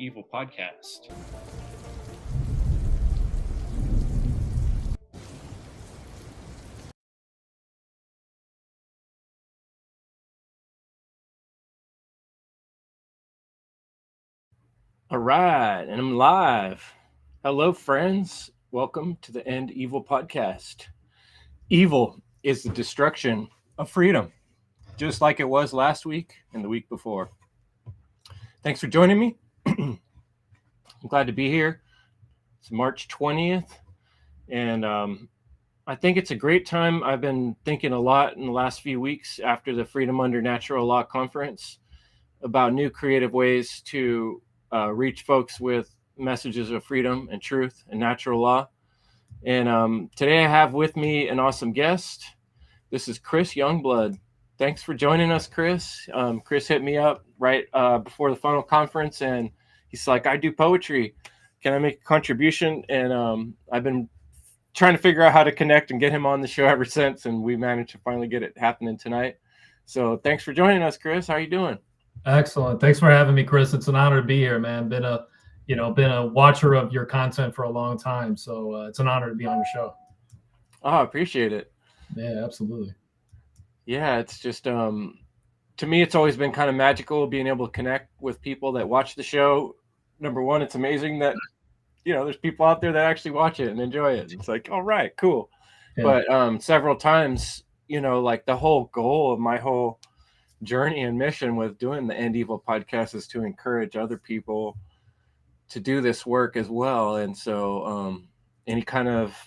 Evil podcast. All right, and I'm live. Hello, friends. Welcome to the End Evil podcast. Evil is the destruction of freedom, just like it was last week and the week before. Thanks for joining me. I'm glad to be here. It's March 20th, and I think it's a great time. I've been thinking a lot in the last few weeks after the Freedom Under Natural Law conference about new creative ways to reach folks with messages of freedom and truth and natural law. And today I have with me an awesome guest. This is Chris Youngblood. Thanks for joining us, Chris. Chris hit me up right before the final conference, and he's like, I do poetry. Can I make a contribution? And I've been trying to figure out how to connect and get him on the show ever since, and we managed to finally get it happening tonight. So thanks for joining us, Chris. How are you doing? Excellent. Thanks for having me, Chris. It's an honor to be here, man. Been a watcher of your content for a long time, so it's an honor to be on your show. Oh, I appreciate it. Yeah, absolutely. Yeah, it's just to me, it's always been kind of magical being able to connect with people that watch the show. Number one, it's amazing that there's people out there that actually watch it and enjoy it. It's like, all right, cool. Yeah. But several times, like the whole goal of my whole journey and mission with doing the End Evil podcast is to encourage other people to do this work as well. And so any kind of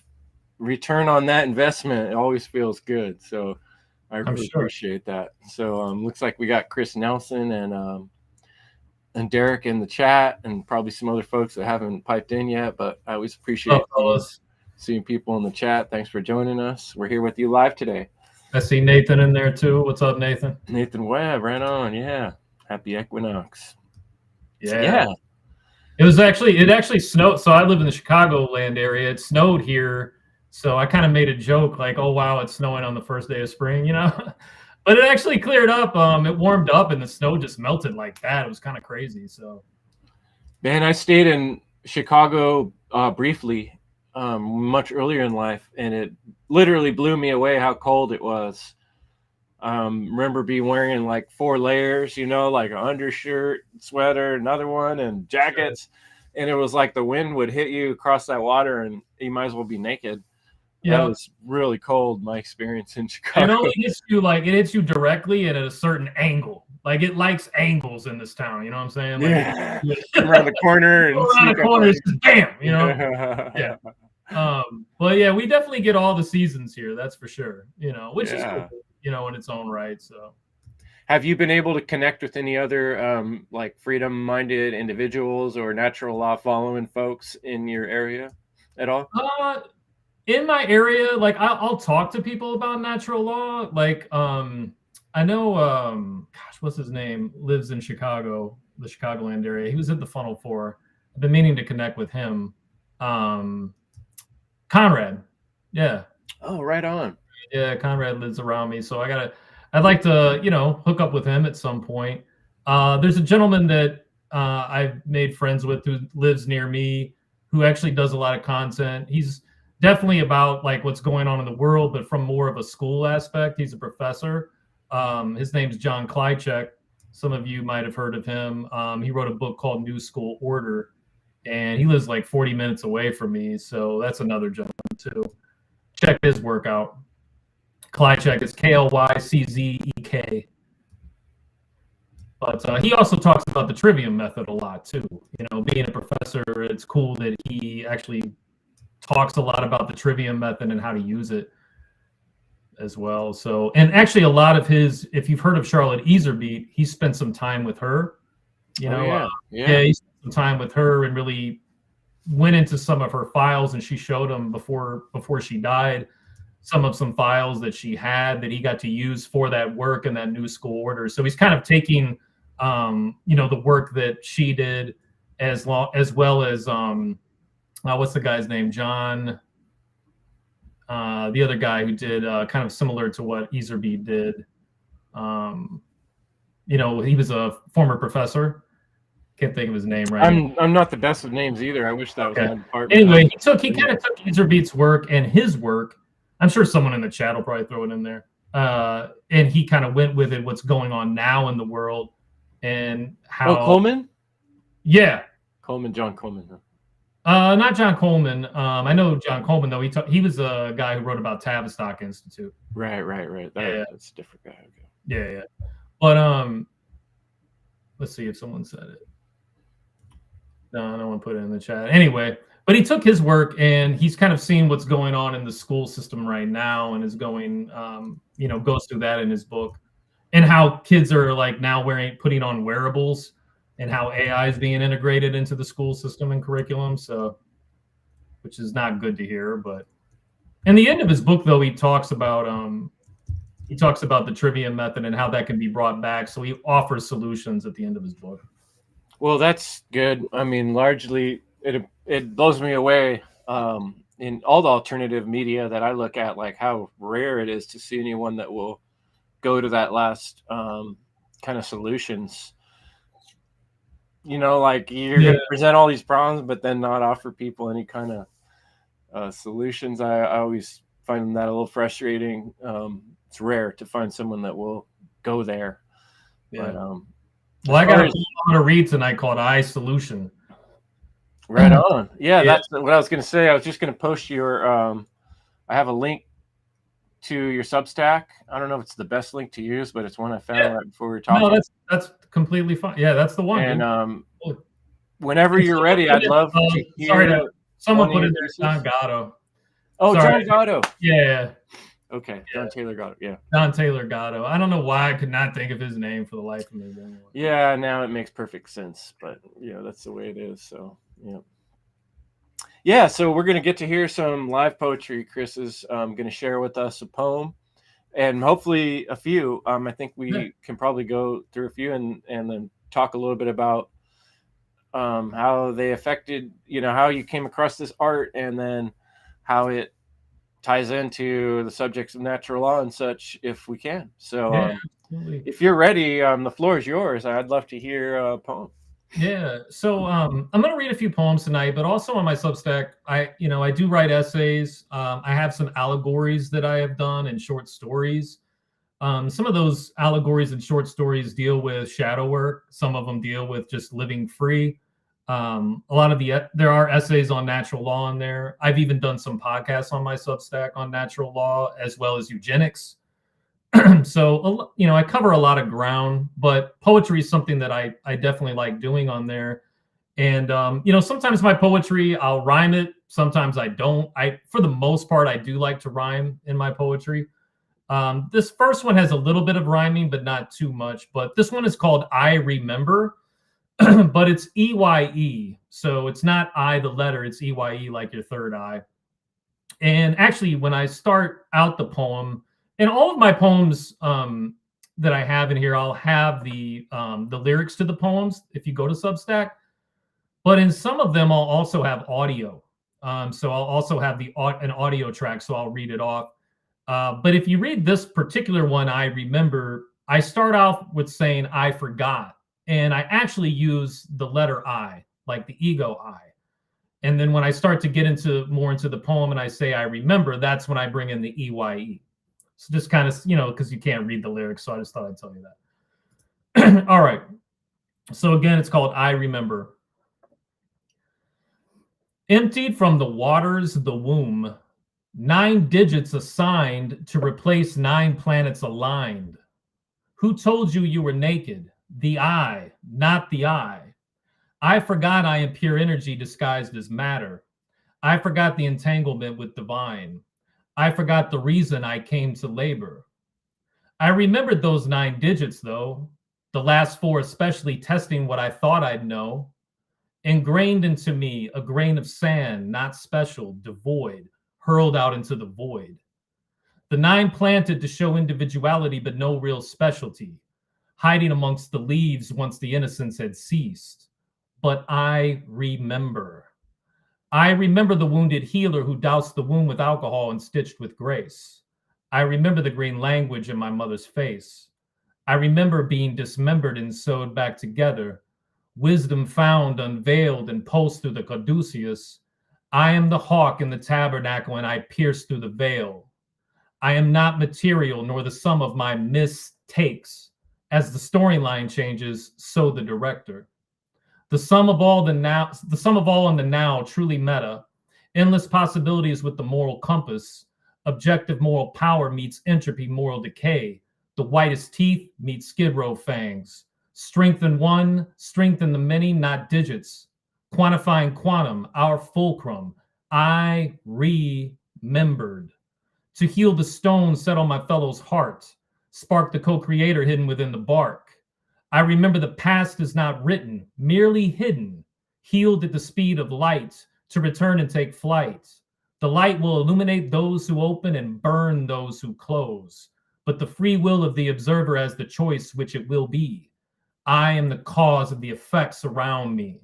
return on that investment, it always feels good. So I really appreciate that. So looks like we got Chris Nelson and Derek in the chat, and probably some other folks that haven't piped in yet, but I always appreciate seeing people in the chat. Thanks for joining us. We're here with you live today. I see Nathan in there too. What's up, Nathan? Nathan Webb, right on. Yeah. Happy equinox. Yeah. It actually snowed. So I live in the Chicagoland area. It snowed here. So I kind of made a joke like, oh, wow, it's snowing on the first day of spring, But it actually cleared up. It warmed up and the snow just melted like that. It was kind of crazy. So, man, I stayed in Chicago briefly much earlier in life, and it literally blew me away how cold it was. Remember wearing like 4 layers, like an undershirt, sweater, another one, and jackets. Sure. And it was like the wind would hit you across that water and you might as well be naked. Yeah, that was really cold. My experience in Chicago. It only hits you directly and at a certain angle. Like it likes angles in this town. You know what I'm saying? Like, yeah. Around the corner and around the corner, it's just bam. Yeah. But yeah, we definitely get all the seasons here. That's for sure. Which is cool. In its own right. So, have you been able to connect with any other like freedom-minded individuals or natural law following folks in your area at all? In my area, like I'll talk to people about natural law. Like I know what's his name? Lives in Chicago, the Chicagoland area. He was at the Funnel 4. I've been meaning to connect with him. Conrad. Yeah. Oh, right on. Yeah, Conrad lives around me, so I'd like to, hook up with him at some point. There's a gentleman that I've made friends with who lives near me, who actually does a lot of content. He's definitely about like what's going on in the world, but from more of a school aspect. He's a professor. His name's John Klychek. Some of you might have heard of him. He wrote a book called New School Order, and he lives like 40 minutes away from me, so that's another gentleman too. Check his work out. Klychek is Klyczek. But he also talks about the trivium method a lot too. Being a professor, it's cool that he actually talks a lot about the trivium method and how to use it as well. So, and actually a lot of his, if you've heard of Charlotte Iserbyt, he spent some time with her. He spent some time with her and really went into some of her files, and she showed him before she died some files that she had that he got to use for that work and that New School Order. So he's kind of taking the work that she did as well as what's the guy's name? John, the other guy who did kind of similar to what Iserbyt did. He was a former professor, Can't think of his name right now. I'm not the best with names either. I wish that was my department. Anyway, he kind of took Beats' work and his work. I'm sure someone in the chat will probably throw it in there. And he kind of went with it, what's going on now in the world and how. Oh, Coleman? Yeah. John Coleman. Not John Coleman. I know John Coleman, though. He was a guy who wrote about Tavistock Institute. Right. That's a different guy. Okay. Yeah. But let's see if someone said it. No one put it in the chat. Anyway, but he took his work and he's kind of seen what's going on in the school system right now and is going, goes through that in his book and how kids are like now putting on wearables and how AI is being integrated into the school system and curriculum. So, which is not good to hear, but in the end of his book, though, he talks about the trivia method and how that can be brought back. So he offers solutions at the end of his book. Well, that's good. I mean, largely, it blows me away in all the alternative media that I look at, like how rare it is to see anyone that will go to that last kind of solutions. Like you're going to present all these problems, but then not offer people any kind of solutions. I always find that a little frustrating. It's rare to find someone that will go there. Yeah. But, well, I got to read tonight called iSolution. Right on. Yeah, that's what I was going to say. I was just going to post your I have a link to your Substack. I don't know if it's the best link to use, but it's one I found right before we were talking. No, that's completely fine. Yeah, that's the one. And whenever you're ready, I'd love to hear. Sorry, someone put in there John Gatto. Oh, sorry. John Gatto. Yeah. Okay, John Taylor Gatto. Yeah. John Taylor Gatto. I don't know why I could not think of his name for the life of me. Anyway. Yeah, now it makes perfect sense, but that's the way it is. So yeah. So we're gonna get to hear some live poetry. Chris is gonna share with us a poem, and hopefully a few. I think we can probably go through a few and then talk a little bit about how they affected, how you came across this art, and then how it ties into the subjects of natural law and such, if we can. So if you're ready, the floor is yours. I'd love to hear a poem. Yeah. So I'm going to read a few poems tonight, but also on my Substack, I do write essays. I have some allegories that I have done and short stories. Some of those allegories and short stories deal with shadow work. Some of them deal with just living free. There are essays on natural law in there. I've even done some podcasts on my Substack on natural law as well as eugenics. So, I cover a lot of ground, but poetry is something that I definitely like doing on there. And, sometimes my poetry, I'll rhyme it. Sometimes I don't. For the most part, I do like to rhyme in my poetry. This first one has a little bit of rhyming, but not too much. But this one is called I Remember. But it's EYE. So it's not I, the letter, it's EYE, like your third eye. And actually, when I start out the poem, and all of my poems that I have in here, I'll have the lyrics to the poems if you go to Substack. But in some of them, I'll also have audio. So I'll also have an audio track, so I'll read it off. But if you read this particular one, I Remember, I start off with saying, I forgot. And I actually use the letter I, like the ego I. And then when I start to get more into the poem and I say I remember, that's when I bring in the EYE. So just kind of, because you can't read the lyrics, so I just thought I'd tell you that. All right. So again, it's called I Remember. Emptied from the waters of the womb, 9 digits assigned to replace 9 planets aligned. Who told you were naked? The I, not the I. I forgot I am pure energy disguised as matter. I forgot the entanglement with divine. I forgot the reason I came to labor. I remembered those 9 digits, though, the last 4 especially testing what I thought I'd know. Ingrained into me, a grain of sand, not special, devoid, hurled out into the void. The 9 planted to show individuality, but no real specialty. Hiding amongst the leaves once the innocence had ceased. But I remember. I remember the wounded healer who doused the wound with alcohol and stitched with grace. I remember the green language in my mother's face. I remember being dismembered and sewed back together. wisdom found, unveiled, and pulsed through the caduceus. I am the hawk in the tabernacle, and I pierce through the veil. I am not material, nor the sum of my mistakes. As the storyline changes, so the director. The sum of all in the now, truly meta. Endless possibilities with the moral compass. Objective moral power meets entropy moral decay. The whitest teeth meet skid row fangs. Strength in one, strength in the many, not digits. Quantifying quantum, our fulcrum. I remembered. To heal the stone set on my fellow's heart. Spark the co-creator hidden within the bark. I remember the past is not written, merely hidden, healed at the speed of light to return and take flight. The light will illuminate those who open and burn those who close. But the free will of the observer has the choice which it will be. I am the cause of the effects around me.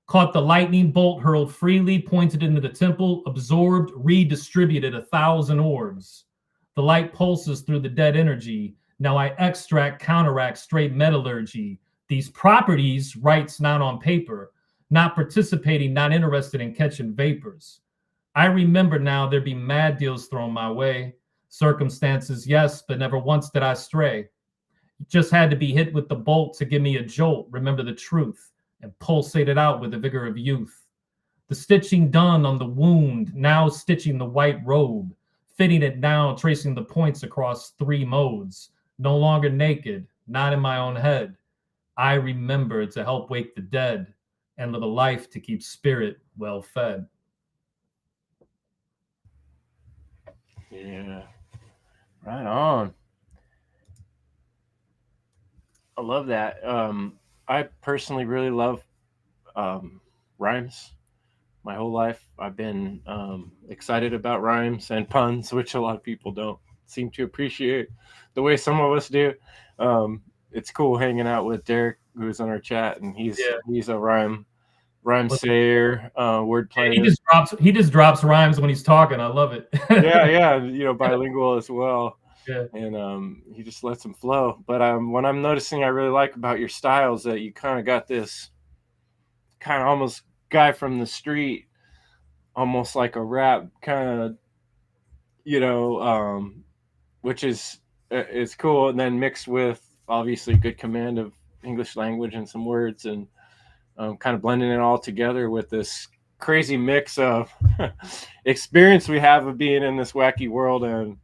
Caught the lightning bolt hurled freely, pointed into the temple, absorbed, redistributed 1,000 orbs. The light pulses through the dead energy. Now I extract, counteract straight metallurgy. These properties, rights not on paper, not participating, not interested in catching vapors. I remember now there be mad deals thrown my way. Circumstances, yes, but never once did I stray. Just had to be hit with the bolt to give me a jolt. Remember the truth. And pulsated out with the vigor of youth. The stitching done on the wound, now stitching the white robe, fitting it now, tracing the points across 3 modes. No longer naked, not in my own head. I remember to help wake the dead and live a life to keep spirit well fed. Yeah, right on. I love that. I personally really love rhymes. My whole life, I've been excited about rhymes and puns, which a lot of people don't seem to appreciate the way some of us do. It's cool hanging out with Derek, who's on our chat, and he's a rhyme sayer, word player. He just drops rhymes when he's talking. I love it. yeah, bilingual as well. Yeah. And he just lets them flow. But what I'm noticing I really like about your style is that you kind of got this kind of almost guy from the street, almost like a rap kind of, which is cool. And then mixed with obviously good command of English language and some words, and kind of blending it all together with this crazy mix of experience we have of being in this wacky world and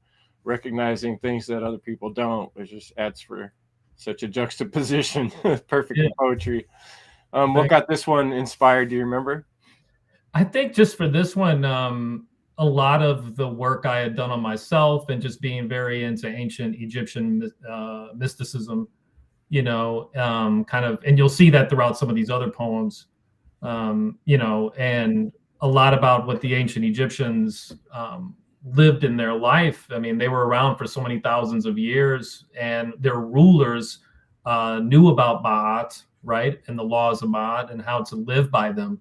recognizing things that other people don't, which just adds for such a juxtaposition. Perfect in poetry. What got this one inspired? Do you remember? I think just for this one, a lot of the work I had done on myself and just being very into ancient Egyptian mysticism, kind of, and you'll see that throughout some of these other poems, and a lot about what the ancient Egyptians lived in their life. I mean, they were around for so many thousands of years, and their rulers knew about Ba'at, right, and the laws of Ba'at and how to live by them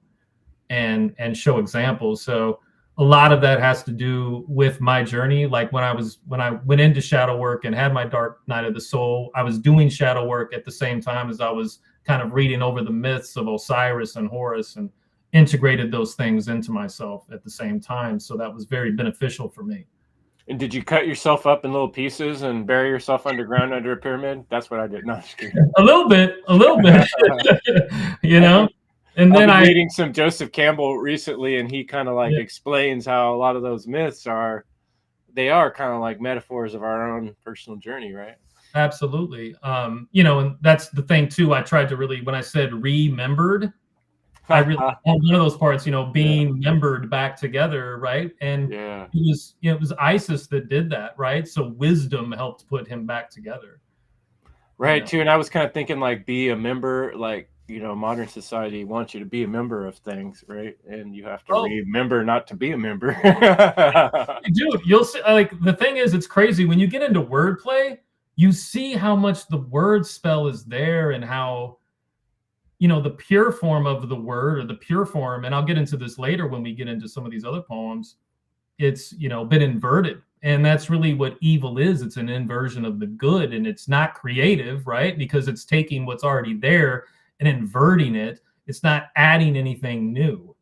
and show examples. So a lot of that has to do with my journey. Like when I went into shadow work and had my dark night of the soul, I was doing shadow work at the same time as I was kind of reading over the myths of Osiris and Horus and integrated those things into myself at the same time. So that was very beneficial for me. And did you cut yourself up in little pieces and bury yourself underground under a pyramid? That's what I did. No, I'm just kidding. A little bit, And then I was reading some Joseph Campbell recently, and he kind of explains how a lot of those myths are kind of like metaphors of our own personal journey, right? Absolutely. And that's the thing too. I tried to really, when I said remembered, I really one of those parts, being membered back together, right? And it was Isis that did that, right? So wisdom helped put him back together. Right, too. And I was kind of thinking be a member, modern society wants you to be a member of things, right? And you have to remember not to be a member. Dude, you'll see, the thing is, it's crazy. When you get into wordplay, you see how much the word spell is there and how, the pure form of the word or the pure form, and I'll get into this later when we get into some of these other poems, it's, been inverted. And that's really what evil is. It's an inversion of the good, and it's not creative, right? Because it's taking what's already there and inverting it. It's not adding anything new.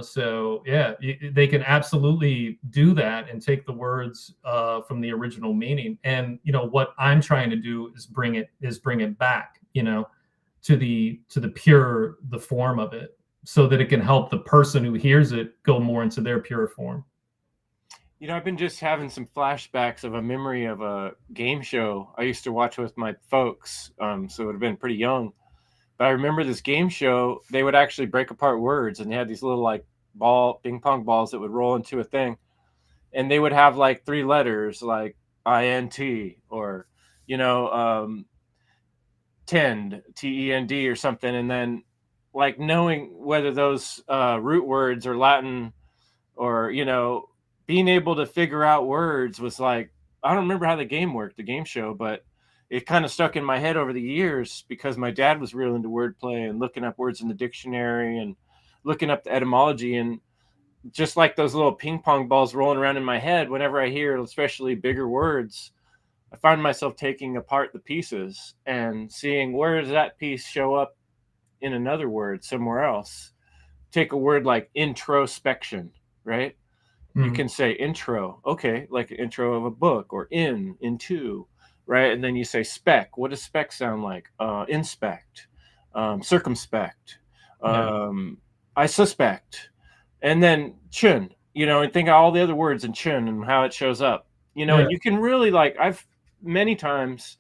So yeah, they can absolutely do that and take the words from the original meaning. And what I'm trying to do is bring it back, to the pure, the form of it, so that it can help the person who hears it go more into their pure form. I've been just having some flashbacks of a memory of a game show I used to watch with my folks. So it would have been pretty young. But I remember this game show, they would actually break apart words, and they had these little like ping pong balls that would roll into a thing. And they would have like 3 letters like INT or, tend, TEND or something. And then like knowing whether those root words are Latin or, being able to figure out words was like, I don't remember how the game worked, the game show, but it kind of stuck in my head over the years because my dad was real into wordplay and looking up words in the dictionary and looking up the etymology. And just like those little ping pong balls rolling around in my head, whenever I hear especially bigger words, I find myself taking apart the pieces and seeing where does that piece show up in another word somewhere else. Take a word like introspection, right? You can say intro, okay, like an intro of a book, or into, right? And then you say spec. What does spec sound like? Inspect, circumspect, I suspect. And then chun, and think of all the other words in chun and how it shows up, and you can really like, I've many times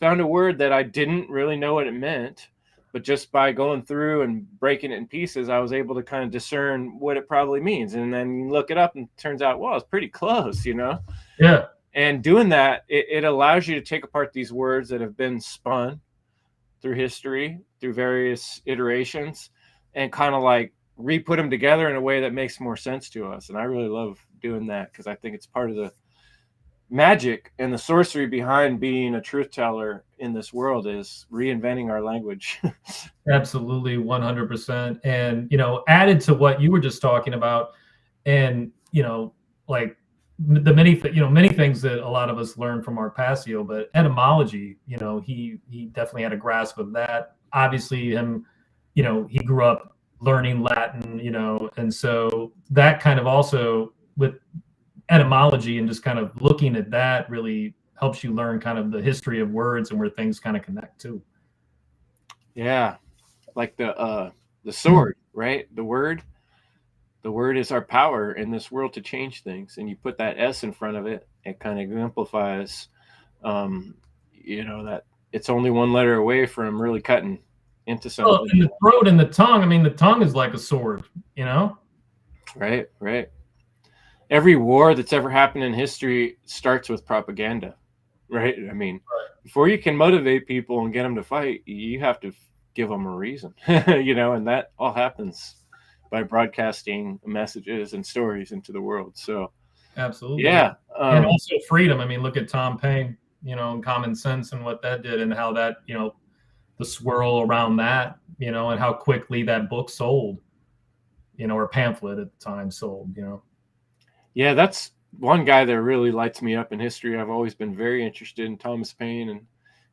found a word that I didn't really know what it meant, but just by going through and breaking it in pieces, I was able to kind of discern what it probably means. And then you look it up and it turns out, well, it's pretty close, Yeah. And doing that, it allows you to take apart these words that have been spun through history, through various iterations, and kind of like re-put them together in a way that makes more sense to us. And I really love doing that because I think it's part of the magic and the sorcery behind being a truth teller in this world is reinventing our language. Absolutely, 100%. And added to what you were just talking about, and like the many things that a lot of us learn from Arpaccio, but etymology, he definitely had a grasp of that. Obviously, him, he grew up learning Latin, and so that kind of also with etymology and just kind of looking at that really helps you learn kind of the history of words and where things kind of connect too. Yeah, like the sword, right? The word is our power in this world to change things, and you put that S in front of it, it kind of exemplifies that it's only one letter away from really cutting into something. Well, and the throat and the tongue, I mean, the tongue is like a sword, Right. Every war that's ever happened in history starts with propaganda, right? I mean, before you can motivate people and get them to fight, you have to give them a reason, and that all happens by broadcasting messages and stories into the world. So, absolutely. Yeah. And also freedom. I mean, look at Tom Paine, and Common Sense and what that did and how that, the swirl around that, and how quickly that book sold, or pamphlet at the time sold, Yeah, that's one guy that really lights me up in history. I've always been very interested in Thomas Paine and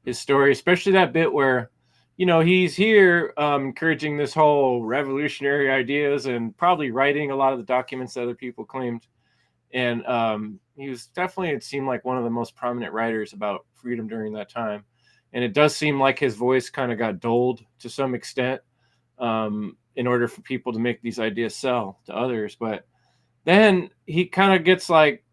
his story, especially that bit where, he's here encouraging this whole revolutionary ideas and probably writing a lot of the documents that other people claimed. And he was definitely, it seemed like one of the most prominent writers about freedom during that time. And it does seem like his voice kind of got dulled to some extent in order for people to make these ideas sell to others. But then he kind of gets like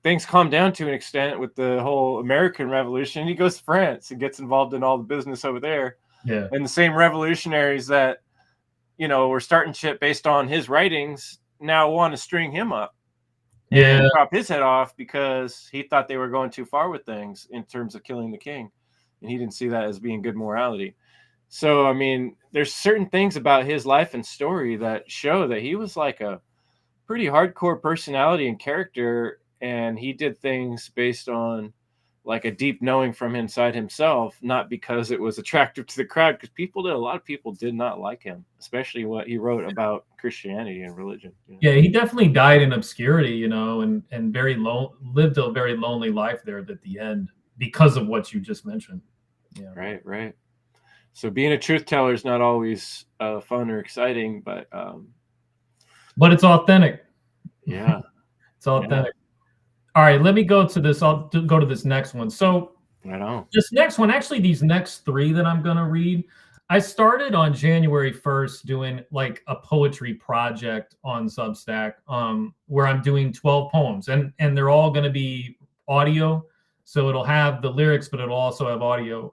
things calm down to an extent with the whole American Revolution. He goes to France and gets involved in all the business over there. Yeah. And the same revolutionaries that, were starting shit based on his writings now want to string him up. Yeah. And chop his head off because he thought they were going too far with things in terms of killing the king. And he didn't see that as being good morality. So, I mean, there's certain things about his life and story that show that he was like a pretty hardcore personality and character, and he did things based on like a deep knowing from inside himself, not because it was attractive to the crowd, because a lot of people did not like him, especially what he wrote about Christianity and religion. Yeah, he definitely died in obscurity, and lived a very lonely life there at the end because of what you just mentioned. Yeah. Right. So being a truth teller is not always fun or exciting, but it's authentic. yeah, It's authentic. All right, let me go to this. I'll go to this next one. So right on. this next one, actually, these next three that I'm going to read, I started on January 1st doing like a poetry project on Substack, where I'm doing 12 poems, and they're all going to be audio. So it'll have the lyrics, but it'll also have audio.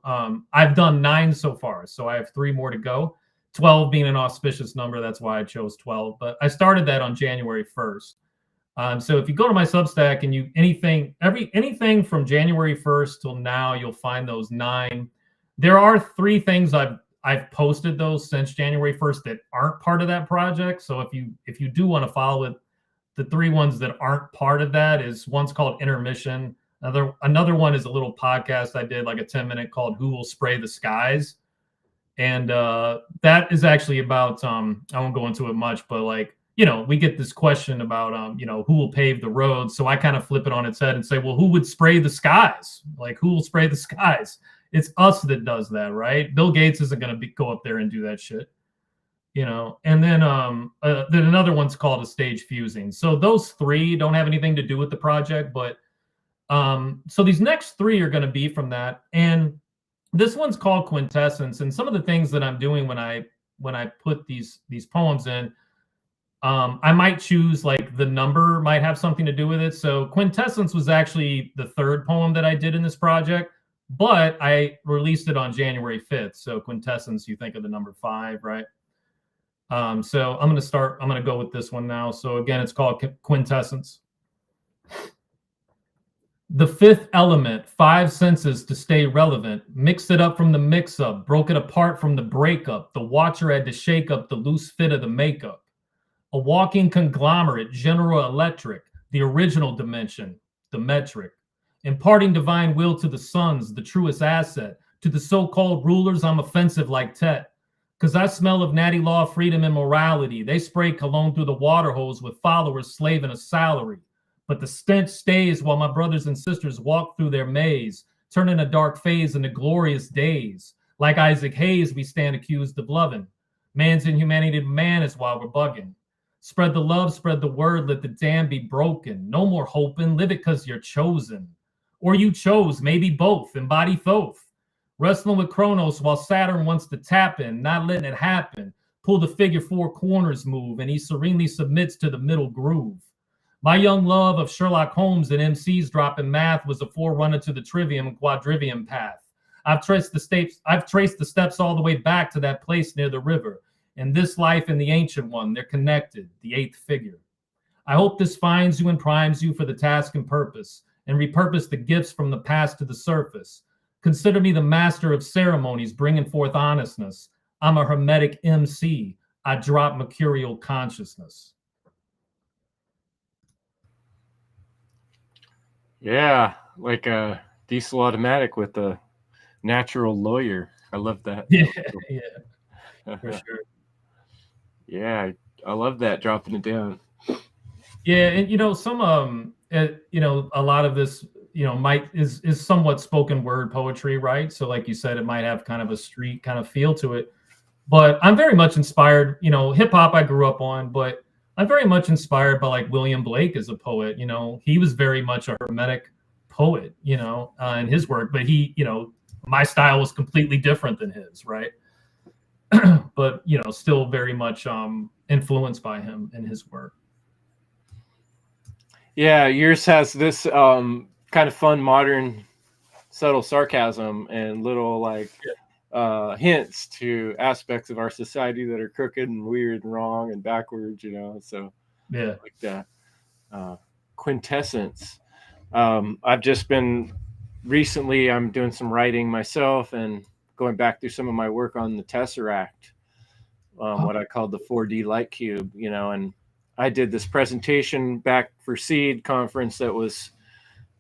I've done 9 so far, so I have 3 more to go. 12 being an auspicious number, that's why I chose 12. But I started that on January 1st. So if you go to my Substack and you anything from January 1st till now, you'll find those 9. There are 3 things I've posted those since January 1st that aren't part of that project. So if you do want to follow it, the 3 ones that aren't part of that is one's called Intermission. Another one is a little podcast I did, like a 10-minute called Who Will Spray the Skies. And that is actually about I won't go into it much, but like, we get this question about who will pave the roads. So I kind of flip it on its head and say, well, who would spray the skies? Like, who will spray the skies? It's us that does that, right? Bill Gates isn't going to go up there and do that shit. And then another one's called A Stage Fusing. So those 3 don't have anything to do with the project, but so these next 3 are going to be from that. And this one's called Quintessence. And some of the things that I'm doing when I put these poems in, I might choose like the number might have something to do with it. So Quintessence was actually the 3rd poem that I did in this project, but I released it on January 5th. So Quintessence, you think of the number 5, right? So I'm going to go with this one now. So again, it's called Quintessence. The 5th element, 5 senses to stay relevant, mixed it up from the mix-up, broke it apart from the breakup. The watcher had to shake up the loose fit of the makeup. A walking conglomerate, General Electric, the original dimension, the metric. Imparting divine will to the sons, the truest asset. To the so-called rulers, I'm offensive like Tet. Because I smell of natty law, freedom, and morality. They spray cologne through the water hose with followers slaving a salary. But the stench stays while my brothers and sisters walk through their maze, turning a dark phase into glorious days. Like Isaac Hayes, we stand accused of loving. Man's inhumanity to man is why we're bugging. Spread the love, spread the word, let the dam be broken. No more hoping, live it because you're chosen. Or you chose, maybe both, embody Thoth. Wrestling with Kronos while Saturn wants to tap in, not letting it happen. Pull the figure 4 corners move, and he serenely submits to the middle groove. My young love of Sherlock Holmes and MCs dropping math was a forerunner to the trivium and quadrivium path. I've traced the steps all the way back to that place near the river. In this life and the ancient one, they're connected, the 8th figure. I hope this finds you and primes you for the task and purpose, and repurpose the gifts from the past to the surface. Consider me the master of ceremonies, bringing forth honestness. I'm a hermetic MC. I drop mercurial consciousness. Yeah, like a diesel automatic with a natural lawyer. I love that. Yeah, for sure. Yeah, I love that, dropping it down. Yeah, and some a lot of this is somewhat spoken word poetry, right? So like you said, it might have kind of a street kind of feel to it. But I'm very much inspired, hip hop I grew up on, but I'm very much inspired by like William Blake as a poet. He was very much a hermetic poet, in his work, but my style was completely different than his, right? But still very much influenced by him and his work. Yeah, yours has this kind of fun, modern, subtle sarcasm and little like hints to aspects of our society that are crooked and weird and wrong and backwards, So Yeah, like that quintessence. I've just been recently. I'm doing some writing myself and going back through some of my work on the Tesseract, what I called the 4D light cube, and I did this presentation back for Seed conference that was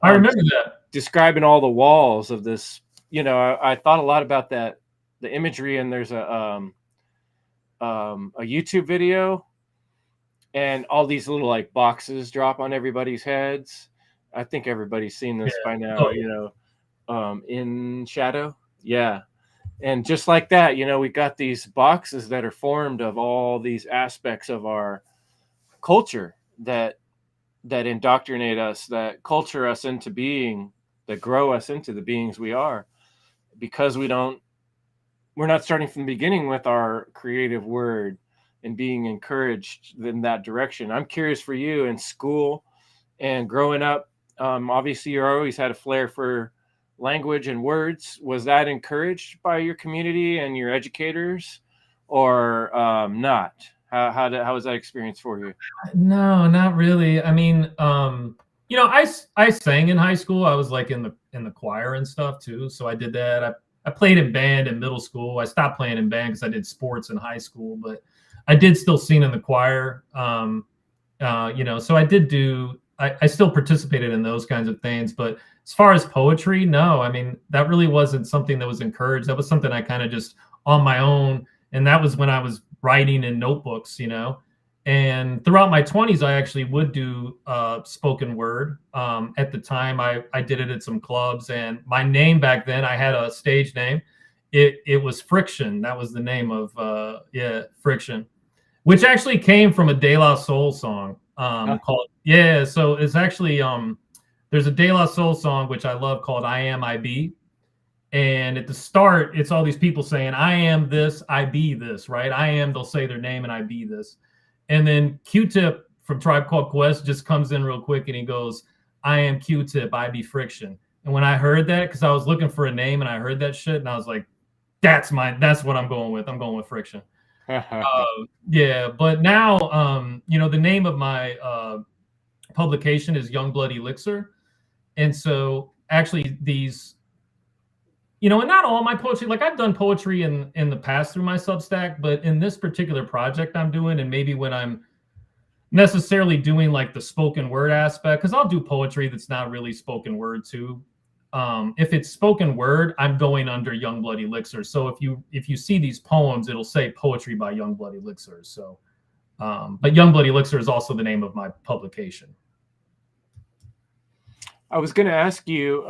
I remember that, describing all the walls of this. I thought a lot about that, the imagery, and there's a YouTube video, and all these little like boxes drop on everybody's heads. I think everybody's seen this by now. In Shadow. Yeah. And just like that, we got these boxes that are formed of all these aspects of our culture that indoctrinate us, that culture us into being, that grow us into the beings we are, because we're not starting from the beginning with our creative word and being encouraged in that direction. I'm curious for you in school and growing up. Obviously, you always had a flair for language and words. Was that encouraged by your community and your educators, or not? How was that experience for you? No, not really. I mean, I sang in high school. I was like in the choir and stuff too. So I did that. I played in band in middle school. I stopped playing in band because I did sports in high school, but I did still sing in the choir. So I did do. I still participated in those kinds of things. But as far as poetry, no. I mean, that really wasn't something that was encouraged. That was something I kind of just on my own, and that was when I was writing in notebooks. And throughout my 20s, I actually would do spoken word. At the time, I did it at some clubs, and my name back then, I had a stage name. It was Friction. That was the name of Friction, which actually came from a De La Soul song called yeah. So it's actually there's a De La Soul song which I love called "I Am I Be." And at the start, it's all these people saying, I am this, I be this, right? I am, they'll say their name, and I be this. And then Q-Tip from Tribe Called Quest just comes in real quick and he goes, I am Q-Tip, I be Friction. And when I heard that, because I was looking for a name and I heard that shit, and I was like, that's what I'm going with. I'm going with Friction. Yeah, but now, the name of my publication is Youngblood Elixir. And so actually these and not all my poetry, like I've done poetry in the past through my Substack, but in this particular project I'm doing, and maybe when I'm necessarily doing like the spoken word aspect, because I'll do poetry that's not really spoken word too. If it's spoken word, I'm going under Youngblood Elixir. So if you see these poems, it'll say poetry by Youngblood Elixir. So, but Youngblood Elixir is also the name of my publication. I was going to ask you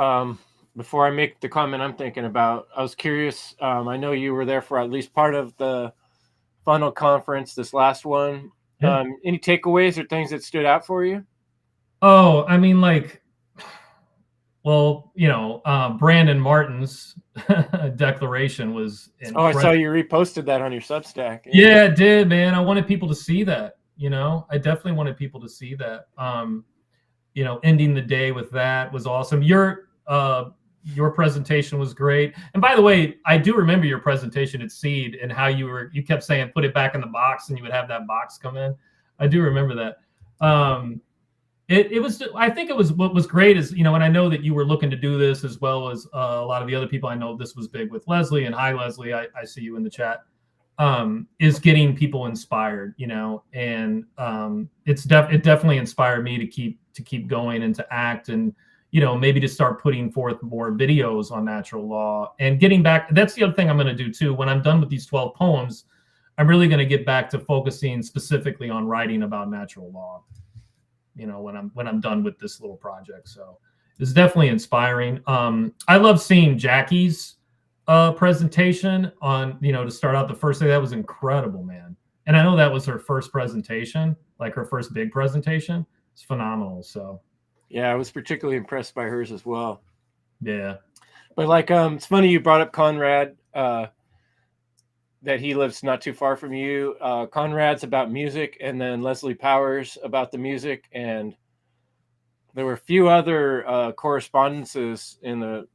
before I make the comment I'm thinking about. I was curious. I know you were there for at least part of the funnel conference, this last one. Yeah. Any takeaways or things that stood out for you? Oh, I mean, like, well, Brandon Martin's declaration was incredible. Oh, I saw you reposted that on your Substack. Yeah, it did, man. I wanted people to see that. I definitely wanted people to see that. Ending the day with that was awesome. Your presentation was great. And by the way, I do remember your presentation at Seed and how you kept saying put it back in the box, and you would have that box come in. I do remember that. It was, I think it was, what was great is, and I know that you were looking to do this as well as a lot of the other people. I know this was big with Leslie, and hi, Leslie, I see you in the chat, is getting people inspired, and it definitely inspired me to keep going and to act, and, maybe to start putting forth more videos on natural law and getting back. That's the other thing I'm going to do too. When I'm done with these 12 poems, I'm really going to get back to focusing specifically on writing about natural law. When I'm done with this little project. So it's definitely inspiring. I love seeing Jackie's presentation on, to start out the first day. That was incredible, man. And I know that was her first presentation, like her first big presentation. It's phenomenal. So yeah, I was particularly impressed by hers as well. Yeah. But like, it's funny you brought up Conrad, that he lives not too far from you. Conrad's about music, and then Leslie Powers about the music. And there were a few other correspondences in the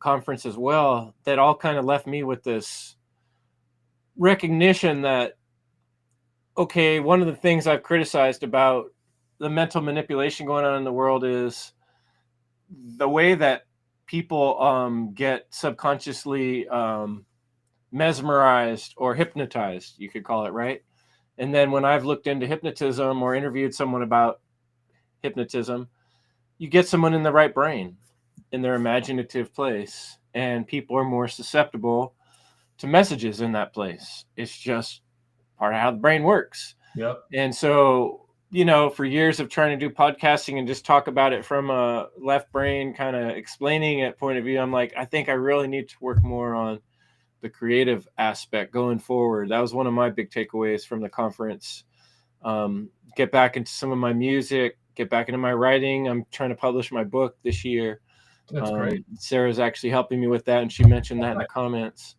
conference as well that all kind of left me with this recognition that, okay, one of the things I've criticized about the mental manipulation going on in the world is the way that people get subconsciously mesmerized or hypnotized, you could call it, right? And then when I've looked into hypnotism or interviewed someone about hypnotism, you get someone in the right brain, in their imaginative place, and people are more susceptible to messages in that place. It's just part of how the brain works. Yep. And so for years of trying to do podcasting and just talk about it from a left brain kind of explaining it point of view, I'm like, I think I really need to work more on the creative aspect going forward. That was one of my big takeaways from the conference. Get back into some of my music, get back into my writing. I'm trying to publish my book this year. That's great. Sarah's actually helping me with that, and she mentioned that in the comments.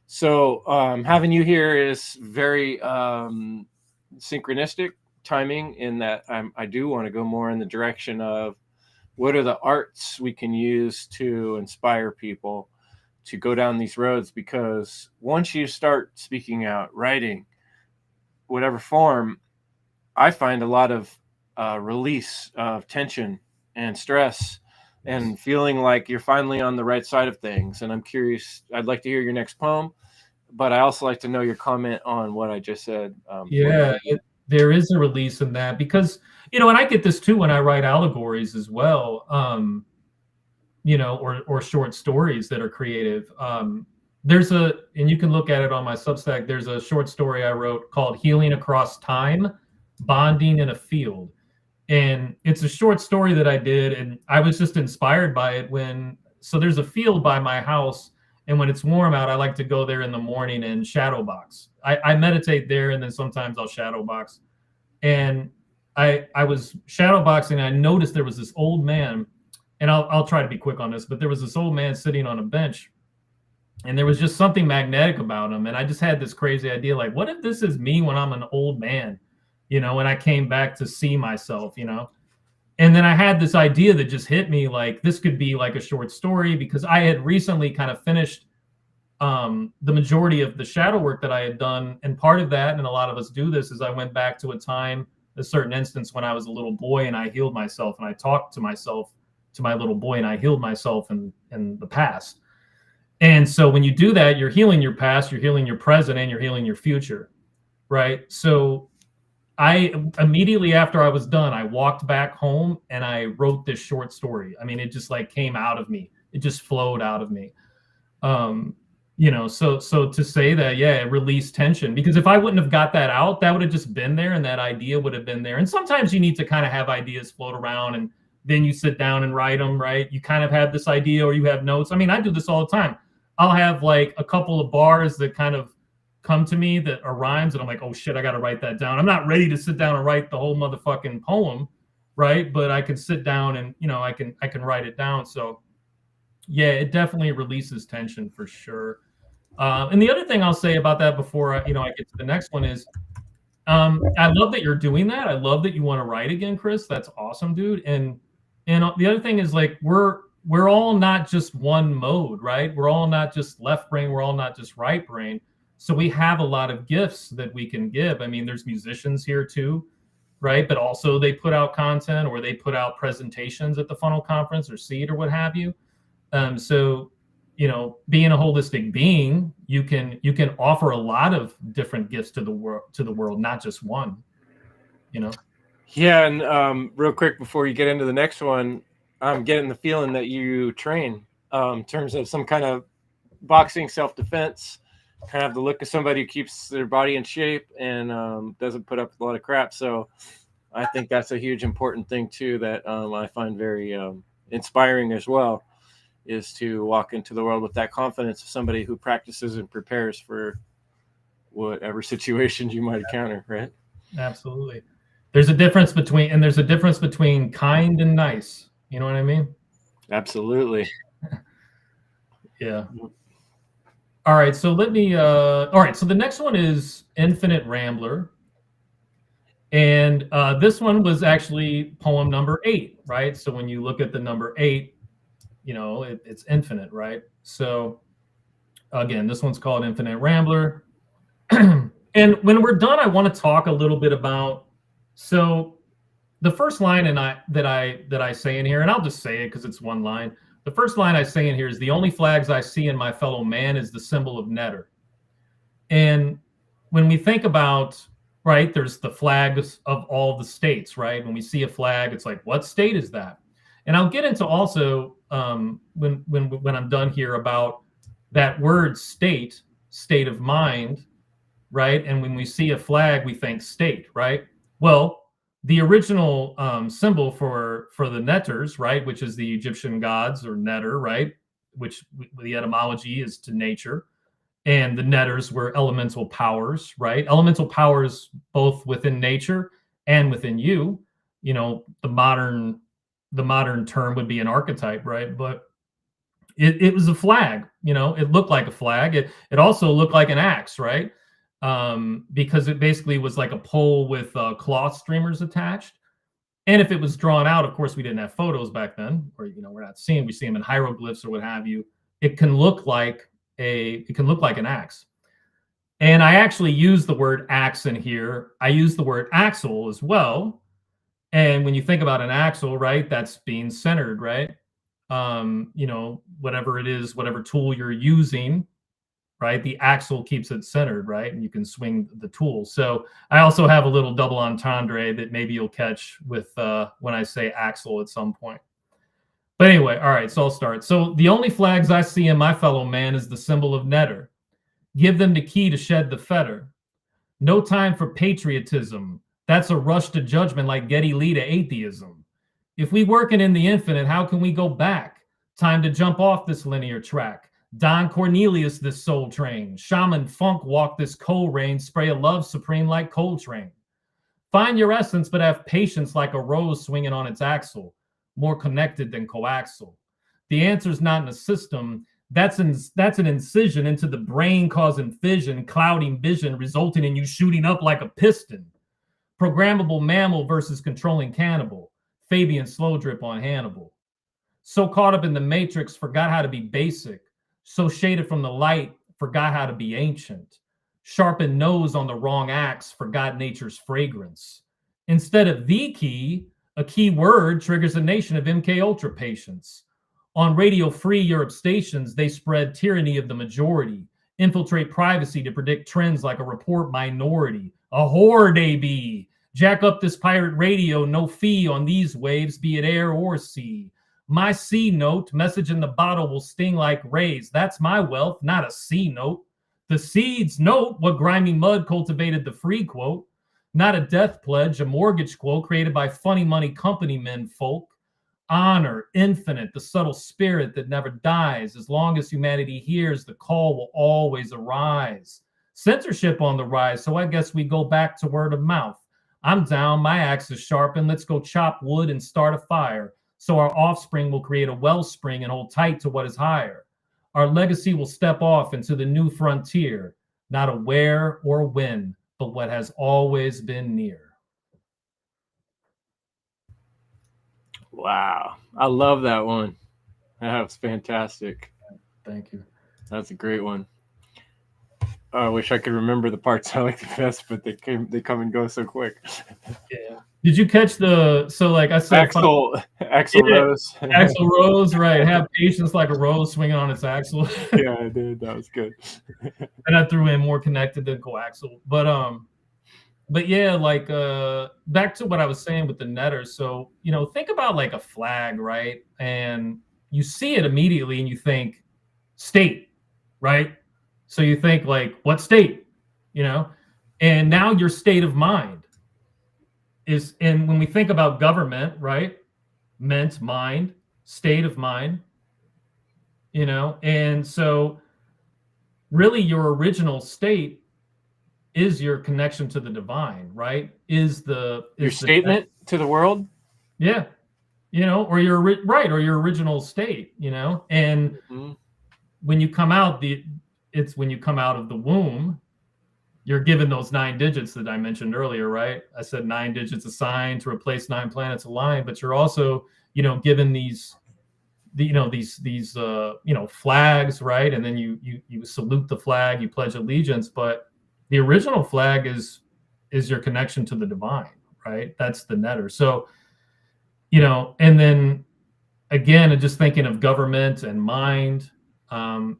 So having you here is very synchronistic timing, in that I do want to go more in the direction of what are the arts we can use to inspire people to go down these roads, because once you start speaking out, writing, whatever form, I find a lot of release of tension and stress and feeling like you're finally on the right side of things. And I'm curious, I'd like to hear your next poem, but I also like to know your comment on what I just said. There is a release in that, because, and I get this too when I write allegories as well, or short stories that are creative. And you can look at it on my Substack, there's a short story I wrote called Healing Across Time, Bonding in a Field. And it's a short story that I did, and I was just inspired by it so there's a field by my house, and when it's warm out, I like to go there in the morning and shadow box. I meditate there, and then sometimes I'll shadow box. And I was shadow boxing, and I noticed there was this old man, and I'll try to be quick on this, but there was this old man sitting on a bench, and there was just something magnetic about him. And I just had this crazy idea, like, what if this is me when I'm an old man, and I came back to see myself, And then I had this idea that just hit me, like, this could be like a short story, because I had recently kind of finished the majority of the shadow work that I had done. And part of that, and a lot of us do this, is I went back to a certain instance when I was a little boy, and I healed myself, and I talked to myself, to my little boy, and I healed myself in the past. And so when you do that, you're healing your past, you're healing your present, and you're healing your future, right? So I immediately after I was done, I walked back home and I wrote this short story. I mean, it just like came out of me. It just flowed out of me. So to say that, yeah, it released tension, because if I wouldn't have got that out, that would have just been there, and that idea would have been there. And sometimes you need to kind of have ideas float around, and then you sit down and write them, right? You kind of have this idea, or you have notes. I mean, I do this all the time. I'll have like a couple of bars that kind of come to me that are rhymes, and I'm like, oh shit, I got to write that down. I'm not ready to sit down and write the whole motherfucking poem, right? But I can sit down and, I can write it down. So yeah, it definitely releases tension for sure. And the other thing I'll say about that before I get to the next one is, I love that you're doing that. I love that you want to write again, Chris. That's awesome, dude. And the other thing is, like, we're all not just one mode, right? We're all not just left brain. We're all not just right brain. So we have a lot of gifts that we can give. I mean, there's musicians here too, right? But also they put out content, or they put out presentations at the Funnel Conference or Seed or what have you. So, being a holistic being, you can offer a lot of different gifts to the world, not just one, Yeah. And real quick before you get into the next one, I'm getting the feeling that you train in terms of some kind of boxing self-defense, kind of the look of somebody who keeps their body in shape and doesn't put up a lot of crap. So I think that's a huge important thing too, that I find very inspiring as well, is to walk into the world with that confidence of somebody who practices and prepares for whatever situations you might encounter, right? Absolutely. There's a difference between kind and nice. You know what I mean? Absolutely. Yeah. All right. So so the next one is Infinite Rambler. And this one was actually poem number 8, right? So when you look at the number 8, it's infinite, right? So again, this one's called Infinite Rambler. And when we're done, I want to talk a little bit about, so the first line that I say in here, and I'll just say it because it's one line. The first line I say in here is, the only flags I see in my fellow man is the symbol of Netter. And when we think about, right, there's the flags of all the states, right? When we see a flag, it's like, what state is that? And I'll get into also when I'm done here about that word state of mind, right? And when we see a flag, we think state, right? Well, the original symbol for the netters, right, which is the Egyptian gods or netter, right, which the etymology is to nature, and the netters were elemental powers, right? Elemental powers both within nature and within you. You know, the modern term would be an archetype, right? But it was a flag. You know, it looked like a flag. It also looked like an axe, right? Because it basically was like a pole with cloth streamers attached. And if it was drawn out, of course, we didn't have photos back then, or we're not seeing. We see them in hieroglyphs or what have you. It can look like an axe. And I actually use the word axe in here. I use the word axle as well. And when you think about an axle, right, that's being centered, right? Whatever it is, whatever tool you're using, right, the axle keeps it centered, right? And you can swing the tool. So I also have a little double entendre that maybe you'll catch with when I say axle at some point. But anyway, all right, so I'll start. So the only flags I see in my fellow man is the symbol of netter. Give them the key to shed the fetter. No time for patriotism. That's a rush to judgment like Geddy Lee to atheism. If we working in the infinite, how can we go back? Time to jump off this linear track. Don Cornelius this soul train. Shaman funk walk this cold rain. Spray a love supreme like Coltrane. Find your essence, but have patience like a rose swinging on its axle. More connected than coaxial. The answer's not in a system. That's an incision into the brain, causing fission, clouding vision, resulting in you shooting up like a piston. Programmable mammal versus controlling cannibal. Fabian slow drip on Hannibal. So caught up in the matrix, forgot how to be basic. So shaded from the light, forgot how to be ancient. Sharpened nose on the wrong axe, forgot nature's fragrance. Instead of the key, a key word triggers a nation of MK Ultra patients. On Radio Free Europe stations, they spread tyranny of the majority, infiltrate privacy to predict trends like a report minority. A whore they be. Jack up this pirate radio, no fee on these waves, be it air or sea. My C note, message in the bottle will sting like rays. That's my wealth, not a C note. The seeds note what grimy mud cultivated the free quote. Not a death pledge, a mortgage quote created by funny money company men folk. Honor, infinite, the subtle spirit that never dies. As long as humanity hears, the call will always arise. Censorship on the rise, so I guess we go back to word of mouth. I'm down, my axe is sharpened. Let's go chop wood and start a fire. So our offspring will create a wellspring and hold tight to what is higher. Our legacy will step off into the new frontier, not a where or when, but what has always been near. Wow. I love that one. That was fantastic. Thank you. That's a great one. I wish I could remember the parts I like the best, but they come and go so quick. Yeah. Did you catch like I said, Axel Rose. Axel Rose, right? Have patience like a rose swinging on its axle. Yeah, I did. That was good. And I threw in more connected than coaxial. But yeah, like back to what I was saying with the netter. So, think about like a flag, right? And you see it immediately and you think state, right? So you think like, what state? And now your state of mind is, and when we think about government, right? Meant mind, state of mind, and so really your original state is your connection to the divine, right? Is your statement to the world? Yeah. Or your original state, and when you come out, it's when you come out of the womb, you're given those 9 digits that I mentioned earlier, right? I said 9 digits assigned to replace 9 planets aligned, but you're also, given these flags, right? And then you salute the flag, you pledge allegiance, but the original flag is your connection to the divine, right? That's the netter. So, and then again, just thinking of government and mind, I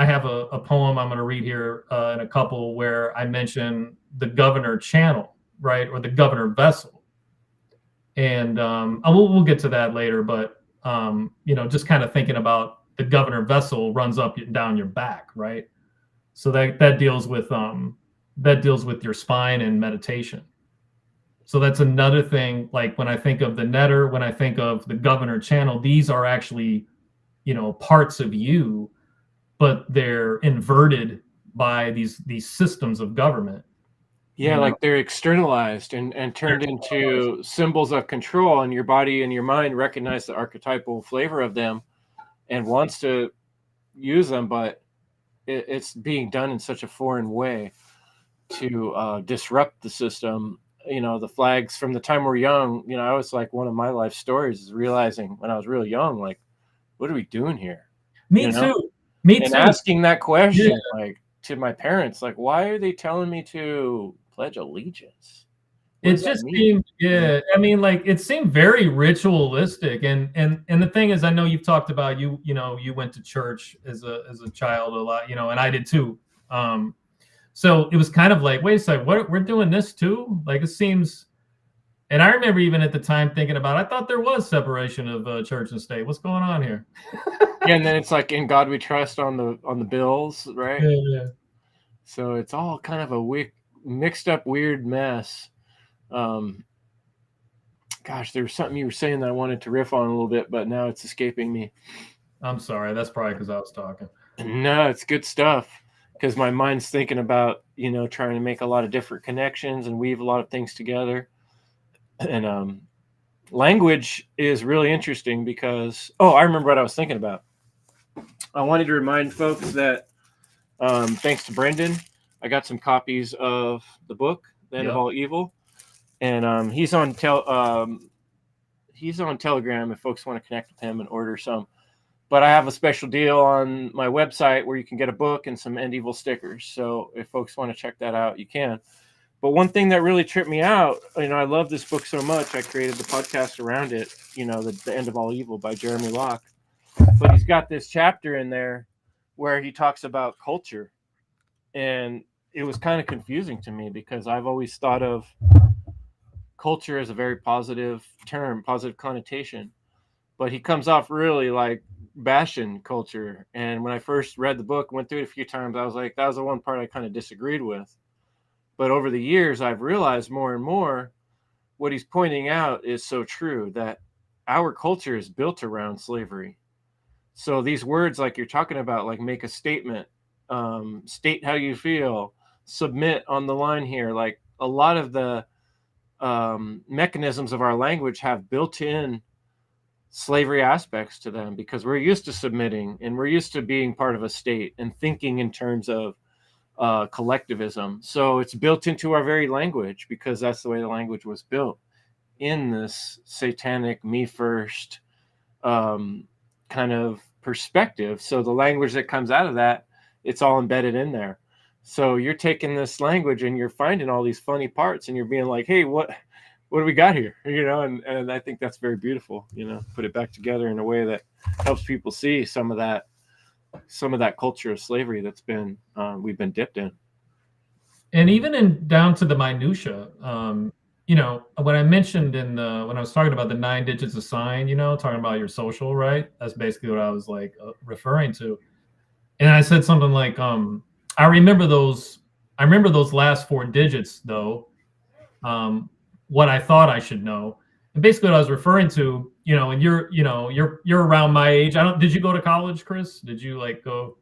have a poem I'm going to read here in a couple where I mention the governor channel, right? Or the governor vessel. And we'll get to that later, but just kind of thinking about the governor vessel runs up and down your back, right? So that deals with your spine and meditation. So that's another thing. Like when I think of the netter, when I think of the governor channel, these are actually, parts of you, but they're inverted by these systems of government. Yeah, like they're externalized and turned into symbols of control, and your body and your mind recognize the archetypal flavor of them and wants to use them, but it's being done in such a foreign way to disrupt the system. The flags from the time we're young, I was like, one of my life stories is realizing when I was really young, like, what are we doing here? Me too. Me and too. asking that question, like, to my parents, like, why are they telling me to pledge allegiance? What It does that just mean? seemed, yeah. I mean, like it seemed very ritualistic, and the thing is, I know you've talked about you went to church as a child a lot, and I did too. So it was kind of like, wait a second, what we're doing this too? Like it seems, and I remember even at the time thinking about, I thought there was separation of church and state. What's going on here? Yeah, and then it's like, in God we trust on the bills, right? Yeah. So it's all kind of a mixed up, weird mess. Gosh, there was something you were saying that I wanted to riff on a little bit, but now it's escaping me. I'm sorry. That's probably because I was talking. No, it's good stuff, because my mind's thinking about, trying to make a lot of different connections and weave a lot of things together. And language is really interesting because, I remember what I was thinking about. I wanted to remind folks that thanks to Brendan, I got some copies of the book, The End of All Evil, and he's on Telegram if folks want to connect with him and order some. But I have a special deal on my website where you can get a book and some End Evil stickers. So if folks want to check that out, you can. But one thing that really tripped me out, I love this book so much, I created the podcast around it, the End of All Evil by Jeremy Locke. But he's got this chapter in there where he talks about culture. And it was kind of confusing to me because I've always thought of culture as a very positive term, positive connotation. But he comes off really like bashing culture. And when I first read the book, went through it a few times, I was like, that was the one part I kind of disagreed with. But over the years, I've realized more and more what he's pointing out is so true, that our culture is built around slavery. So these words, like you're talking about, like make a statement, state how you feel, submit on the line here, like a lot of the mechanisms of our language have built-in slavery aspects to them, because we're used to submitting and we're used to being part of a state and thinking in terms of collectivism. So it's built into our very language because that's the way the language was built, in this satanic me first kind of perspective. So the language that comes out of that, it's all embedded in there. So you're taking this language and you're finding all these funny parts and you're being like, hey, what do we got here? And I think that's very beautiful, put it back together in a way that helps people see some of that culture of slavery that's been we've been dipped in. And even down to the minutia, when I mentioned when I was talking about the 9 digits of sign, talking about your social, right? That's basically what I was like referring to. And I said something like, I remember those last 4 digits though. What I thought I should know. And basically what I was referring to, and you're around my age. Did you go to college, Chris? Did you go?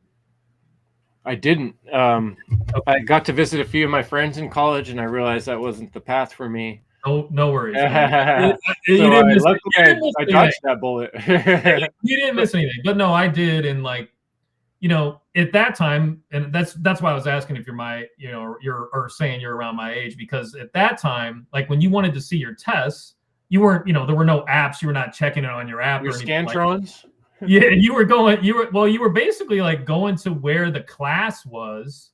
I didn't. I got to visit a few of my friends in college, and I realized that wasn't the path for me. No worries. I dodged that bullet. You didn't miss anything, but no, I did. And at that time, and that's why I was asking if you're saying you're around my age, because at that time, like when you wanted to see your tests, you weren't, there were no apps. You were not checking it on your app your or anything. Scantrons. Yeah, you were basically like going to where the class was,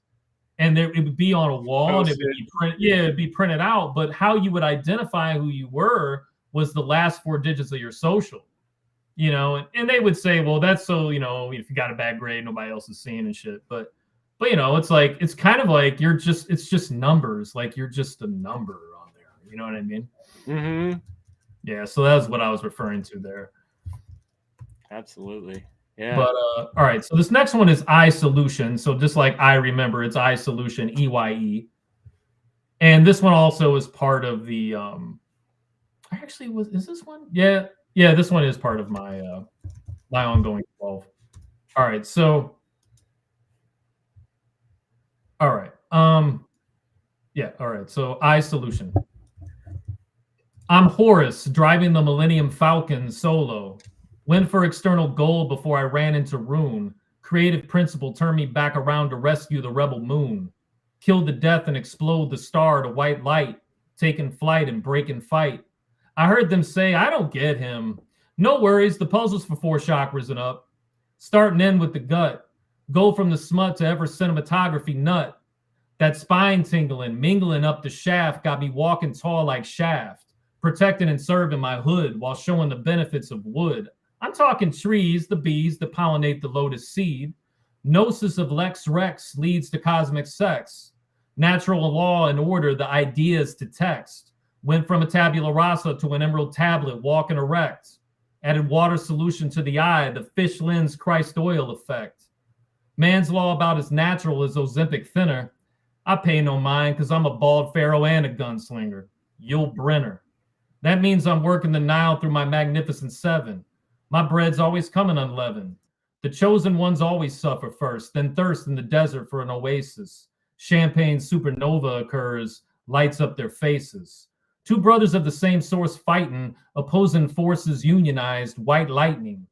and it would be on a wall, and it'd be printed out. But how you would identify who you were was the last 4 digits of your social, and they would say, well, that's so, if you got a bad grade, nobody else is seeing and shit. But it's like, it's kind of like it's just numbers, like you're just a number on there. You know what I mean? Mm-hmm. Yeah. So that's what I was referring to there. Absolutely. Yeah. But all right, so this next one is I solution. So just like I remember, it's I solution, EYE. And this one also is part of the actually is this one? Yeah. Yeah, this one is part of my my ongoing 12. All right. So all right. Yeah, all right. So I solution. I'm Horus, driving the Millennium Falcon solo. Went for external gold before I ran into Rune. Creative principle turned me back around to rescue the rebel moon. Killed the death and explode the star to white light. Taking flight and breaking fight. I heard them say, I don't get him. No worries, the puzzle's for 4 chakras and up. Starting in with the gut. Go from the smut to ever cinematography nut. That spine tingling, mingling up the shaft got me walking tall like Shaft, protecting and serving my hood while showing the benefits of wood. I'm talking trees, the bees that pollinate the lotus seed. Gnosis of Lex Rex leads to cosmic sex. Natural law and order, the ideas to text. Went from a tabula rasa to an emerald tablet, walking erect. Added water solution to the eye, the fish lens Christ oil effect. Man's law about as natural as Ozempic thinner. I pay no mind because I'm a bald pharaoh and a gunslinger. Yul Brenner. That means I'm working the Nile through my magnificent seven. My bread's always coming unleavened. The chosen ones always suffer first, then thirst in the desert for an oasis. Champagne supernova occurs, lights up their faces. Two brothers of the same source fighting, opposing forces unionized, white lightning.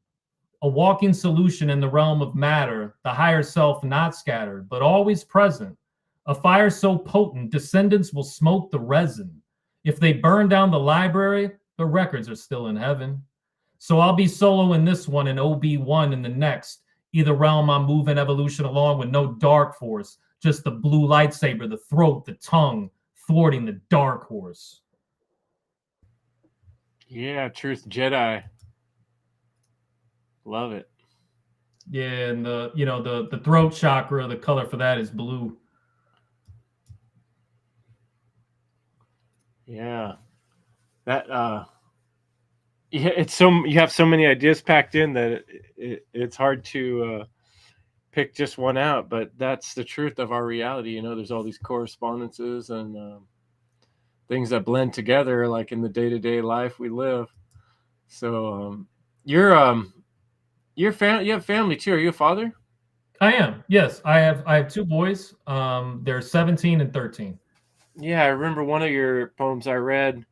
A walking solution in the realm of matter, the higher self not scattered, but always present. A fire so potent, descendants will smoke the resin. If they burn down the library, the records are still in heaven. So I'll be solo in this one and OB1 in the next. Either realm I'm moving evolution along with no dark force, just the blue lightsaber, the throat, the tongue, thwarting the dark horse. Yeah, Truth Jedi. Love it. Yeah, and the throat chakra, the color for that is blue. Yeah. That yeah, it's so you have so many ideas packed in that it's hard to pick just one out, but that's the truth of our reality. You know, there's all these correspondences and things that blend together, like in the day-to-day life we live. So you're you have family too. Are you a father? I am. Yes, I have 2 boys. They're 17 and 13. Yeah, I remember one of your poems I read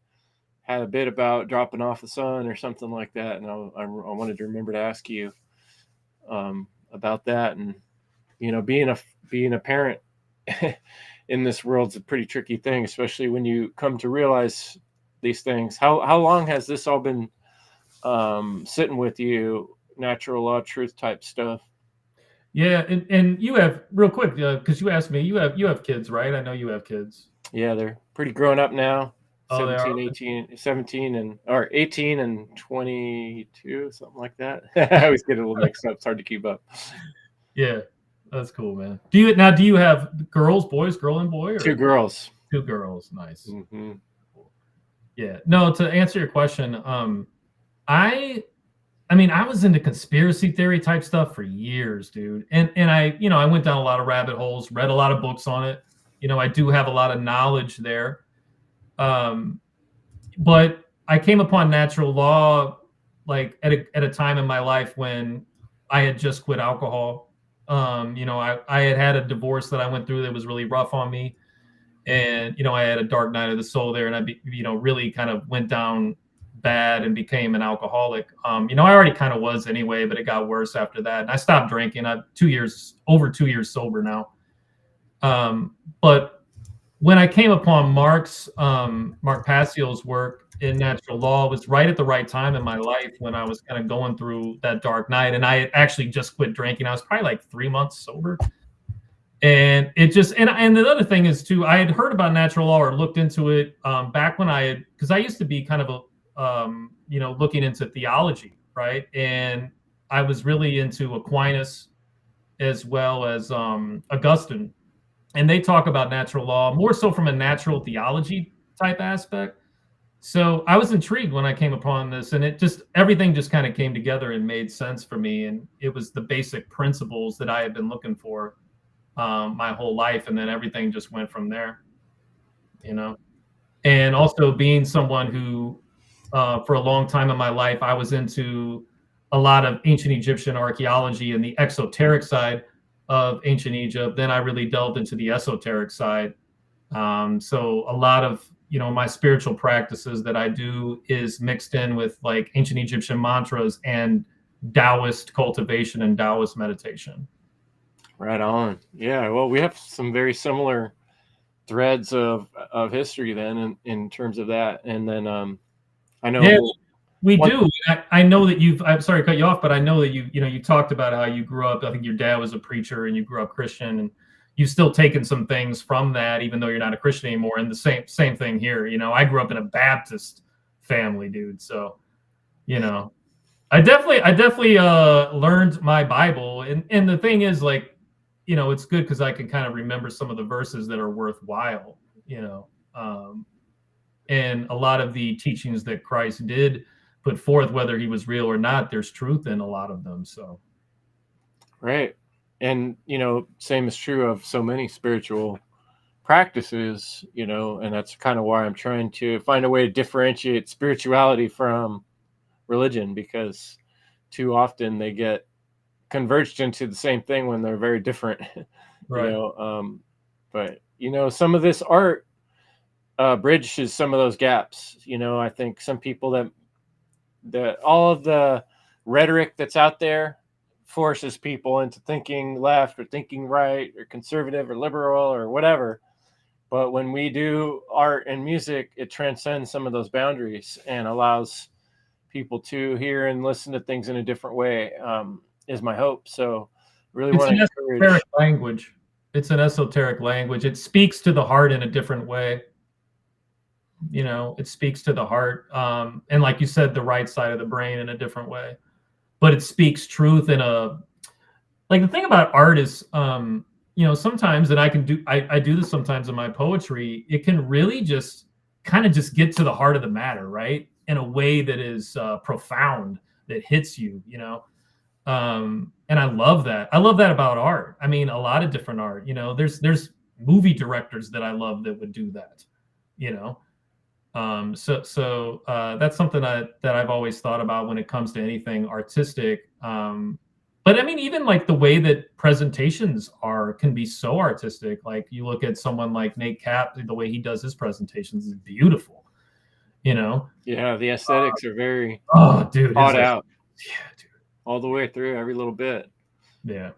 had a bit about dropping off the sun or something like that, and I wanted to remember to ask you about that. And you know, being a parent in this world's a pretty tricky thing, especially when you come to realize these things. How long has this all been sitting with you? Natural law, truth type stuff. Yeah, and you have real quick because you asked me. You have kids, right? I know you have kids. Yeah, they're pretty grown up now. Oh, they are. 17, 18, 17 and or 18 and 22, something like that. I always get a little mixed up. It's hard to keep up. Yeah, that's cool, man. Do you have girls, boys, girl and boy, or 2 girls. 2 girls? Nice. Mm-hmm. Yeah. No, to answer your question, I mean, I was into conspiracy theory type stuff for years, dude. And I went down a lot of rabbit holes, read a lot of books on it. I do have a lot of knowledge there. But I came upon natural law like at a time in my life when I had just quit alcohol. I had a divorce that I went through that was really rough on me. And, I had a dark night of the soul there, and I really kind of went down bad and became an alcoholic. I already kind of was anyway, but it got worse after that. And I stopped drinking. I'm over 2 years sober now. But when I came upon Mark Passiel's work in natural law, it was right at the right time in my life when I was kind of going through that dark night. And I had actually just quit drinking. I was probably like 3 months sober. And it just and the other thing is too, I had heard about natural law or looked into it back when because I used to be kind of looking into theology, right? And I was really into Aquinas as well as Augustine, and they talk about natural law more so from a natural theology type aspect. So I was intrigued when I came upon this, and everything just kind of came together and made sense for me, and it was the basic principles that I had been looking for my whole life, and then everything just went from there. you know. And also being someone who, for a long time in my life, I was into a lot of ancient Egyptian archaeology and the exoteric side of ancient Egypt. Then I really delved into the esoteric side. So a lot of my spiritual practices that I do is mixed in with like ancient Egyptian mantras and Taoist cultivation and Taoist meditation. Right on. Yeah. Well, we have some very similar threads of history then in terms of that. And then I know. Yeah, we do. I know that I'm sorry to cut you off, but I know that you talked about how you grew up. I think your dad was a preacher and you grew up Christian, and you've still taken some things from that, even though you're not a Christian anymore. And the same thing here. I grew up in a Baptist family, dude. So, I definitely learned my Bible. And the thing is, like, it's good because I can kind of remember some of the verses that are worthwhile, and a lot of the teachings that Christ did put forth, whether he was real or not, there's truth in a lot of them. So, right. And, same is true of so many spiritual practices, and that's kind of why I'm trying to find a way to differentiate spirituality from religion, because too often they get converged into the same thing when they're very different. right. But some of this art bridges some of those gaps. I think some people that all of the rhetoric that's out there forces people into thinking left or thinking right or conservative or liberal or whatever. But when we do art and music, it transcends some of those boundaries and allows people to hear and listen to things in a different way, is my hope. So really want to encourage. Esoteric language. It's an esoteric language. It speaks to the heart in a different way. It speaks to the heart. And like you said, the right side of the brain in a different way. But it speaks truth in like the thing about art is, sometimes, and I do this sometimes in my poetry, it can really just kind of just get to the heart of the matter, right? In a way that is profound, that hits you, and I love that. I love that about art. I mean, a lot of different art, there's movie directors that I love that would do that, so that's something that I've always thought about when it comes to anything artistic. But I mean, even like the way that presentations can be so artistic. Like you look at someone like Nate Cap, the way he does his presentations is beautiful. Yeah, the aesthetics are very dude, thought out. Yeah, dude, all the way through, every little bit. Yeah.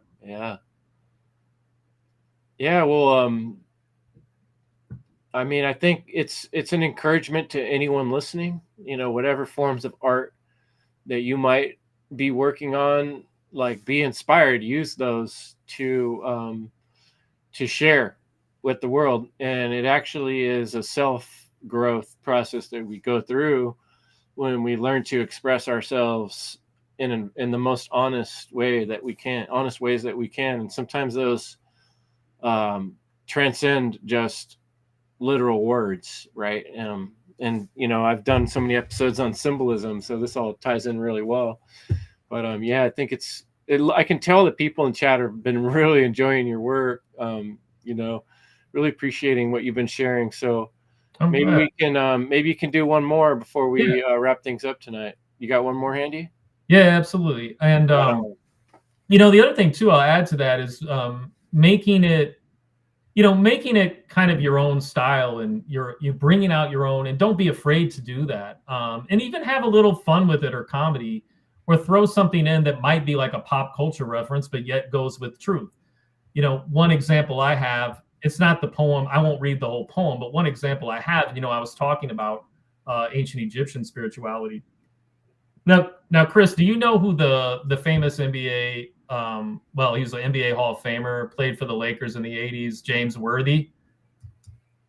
Well, I mean, I think it's an encouragement to anyone listening. Whatever forms of art that you might be working on, like, be inspired. Use those to share with the world, and it actually is a self-growth process that we go through when we learn to express ourselves in the most honest ways that we can, and sometimes those transcend just literal words, right? And I've done so many episodes on symbolism, so this all ties in really well. But I think I can tell that people in chat have been really enjoying your work, really appreciating what you've been sharing. So maybe you can do one more before we wrap things up tonight. You got one more handy? Yeah, absolutely. And the other thing too I'll add to that is making it kind of your own style, and you're bringing out your own, and don't be afraid to do that. And even have a little fun with it, or comedy, or throw something in that might be like a pop culture reference, but yet goes with truth. One example I have, it's not the poem. I won't read the whole poem, but one example I have, I was talking about ancient Egyptian spirituality. Now, Chris, do you know who the famous NBA, he was an NBA Hall of Famer, played for the Lakers in the 80s, James Worthy?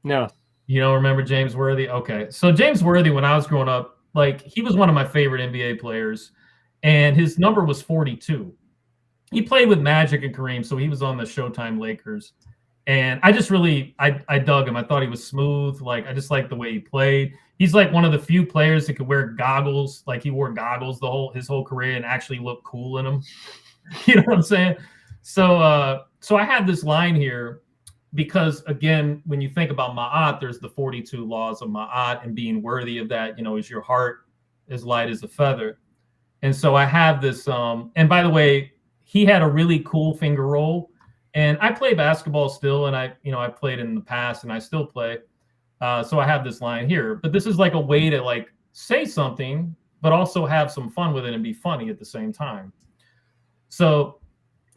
No. You don't remember James Worthy? Okay. So James Worthy, when I was growing up, like, he was one of my favorite NBA players, and his number was 42. He played with Magic and Kareem, so he was on the Showtime Lakers. And I just really, I dug him. I thought he was smooth. Like, I just liked the way he played. He's like one of the few players that could wear goggles. Like, he wore goggles his whole career and actually look cool in them. You know what I'm saying? So I had this line here because again, when you think about Ma'at, there's the 42 laws of Ma'at and being worthy of that. Is your heart as light as a feather? And so I have this. And by the way, he had a really cool finger roll. And I play basketball still, and I played in the past, and I still play. So I have this line here, but this is like a way to like say something, but also have some fun with it and be funny at the same time. So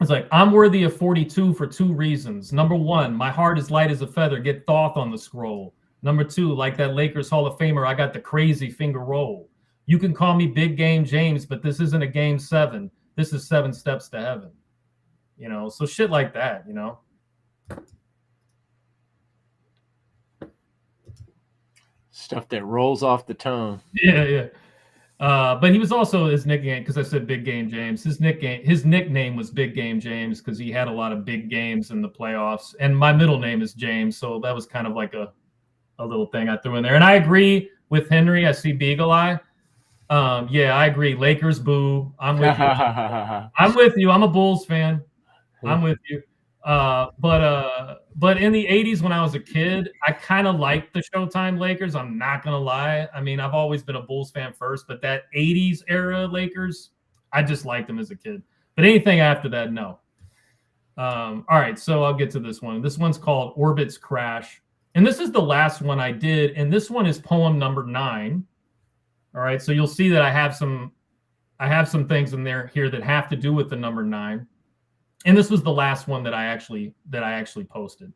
it's like, I'm worthy of 42 for two reasons. Number one, my heart is light as a feather. Get Thoth on the scroll. Number two, like that Lakers Hall of Famer, I got the crazy finger roll. You can call me Big Game James, but this isn't a game 7. This is 7 steps to heaven. So shit like that, Stuff that rolls off the tongue. Yeah. But he was also, his nickname, because I said Big Game James, his nickname was Big Game James because he had a lot of big games in the playoffs. And my middle name is James, so that was kind of like a little thing I threw in there. And I agree with Henry. I see Beagle Eye. Yeah, I agree. Lakers, boo. I'm with you. I'm with you. I'm a Bulls fan. I'm with you. But in the 80s when I was a kid, I kind of liked the Showtime Lakers. I'm not going to lie. I mean, I've always been a Bulls fan first, but that 80s era Lakers, I just liked them as a kid. But anything after that, no. All right, so I'll get to this one. This one's called Orbits Crash. And this is the last one I did. And this one is poem number 9. All right, so you'll see that I have some things in there here that have to do with the number 9. And this was the last one that I actually posted.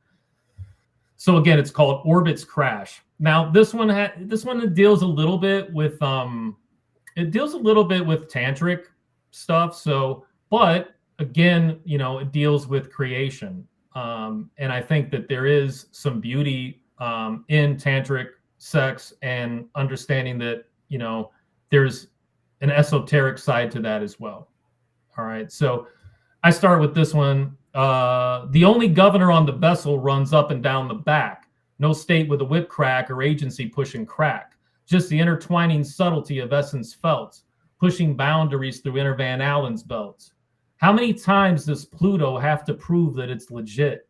So again, it's called Orbits Crash. Now this one deals a little bit with tantric stuff. So, but again, it deals with creation. And I think that there is some beauty in tantric sex and understanding that there's an esoteric side to that as well. All right, so I start with this one. The only governor on the vessel runs up and down the back. No state with a whip crack or agency pushing crack. Just the intertwining subtlety of essence felt, pushing boundaries through inner Van Allen's belts. How many times does Pluto have to prove that it's legit?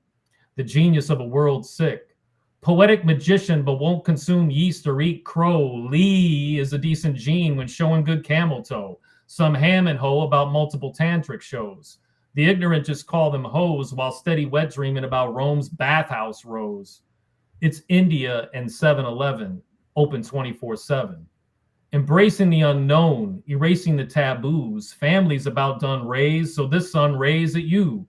The genius of a world sick. Poetic magician, but won't consume yeast or eat crow. Lee is a decent gene when showing good camel toe. Some ham and ho about multiple tantric shows. The ignorant just call them hoes while steady wet dreaming about Rome's bathhouse rows. It's India and 7-Eleven, open 24/7. Embracing the unknown, erasing the taboos. Families about done raised, so this sun rays at you.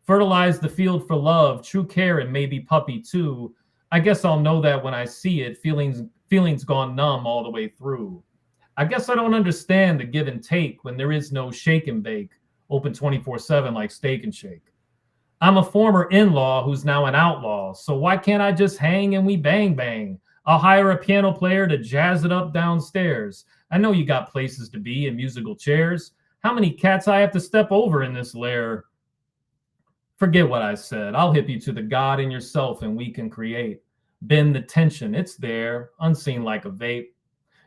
Fertilize the field for love, true care and maybe puppy too. I guess I'll know that when I see it, feelings gone numb all the way through. I guess I don't understand the give and take when there is no shake and bake, open 24/7 like Steak and Shake. I'm a former in-law who's now an outlaw, so why can't I just hang and we bang bang? I'll hire a piano player to jazz it up downstairs. I know you got places to be and musical chairs. How many cats I have to step over in this lair? Forget what I said. I'll hip you to the God in yourself and we can create. Bend the tension. It's there, unseen like a vape.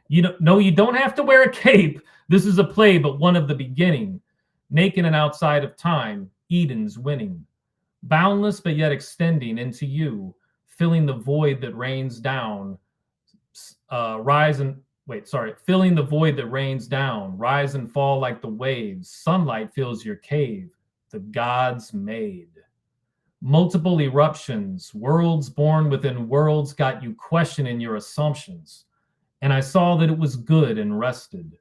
You don't have to wear a cape. This is a play, but one of the beginning. Naked and outside of time, Eden's winning. Boundless, but yet extending into you, filling the void that rains down. Filling the void that rains down. Rise and fall like the waves. Sunlight fills your cave. The gods made. Multiple eruptions, worlds born within worlds got you questioning your assumptions. And I saw that it was good and rested.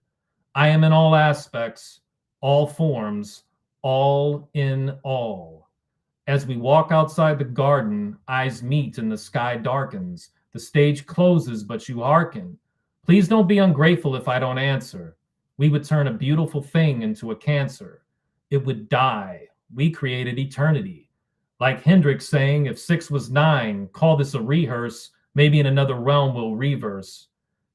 I am in all aspects, all forms, all in all. As we walk outside the garden, eyes meet and the sky darkens. The stage closes, but you hearken. Please don't be ungrateful if I don't answer. We would turn a beautiful thing into a cancer. It would die. We created eternity. Like Hendrix saying, if 6 was 9, call this a rehearse. Maybe in another realm we'll reverse.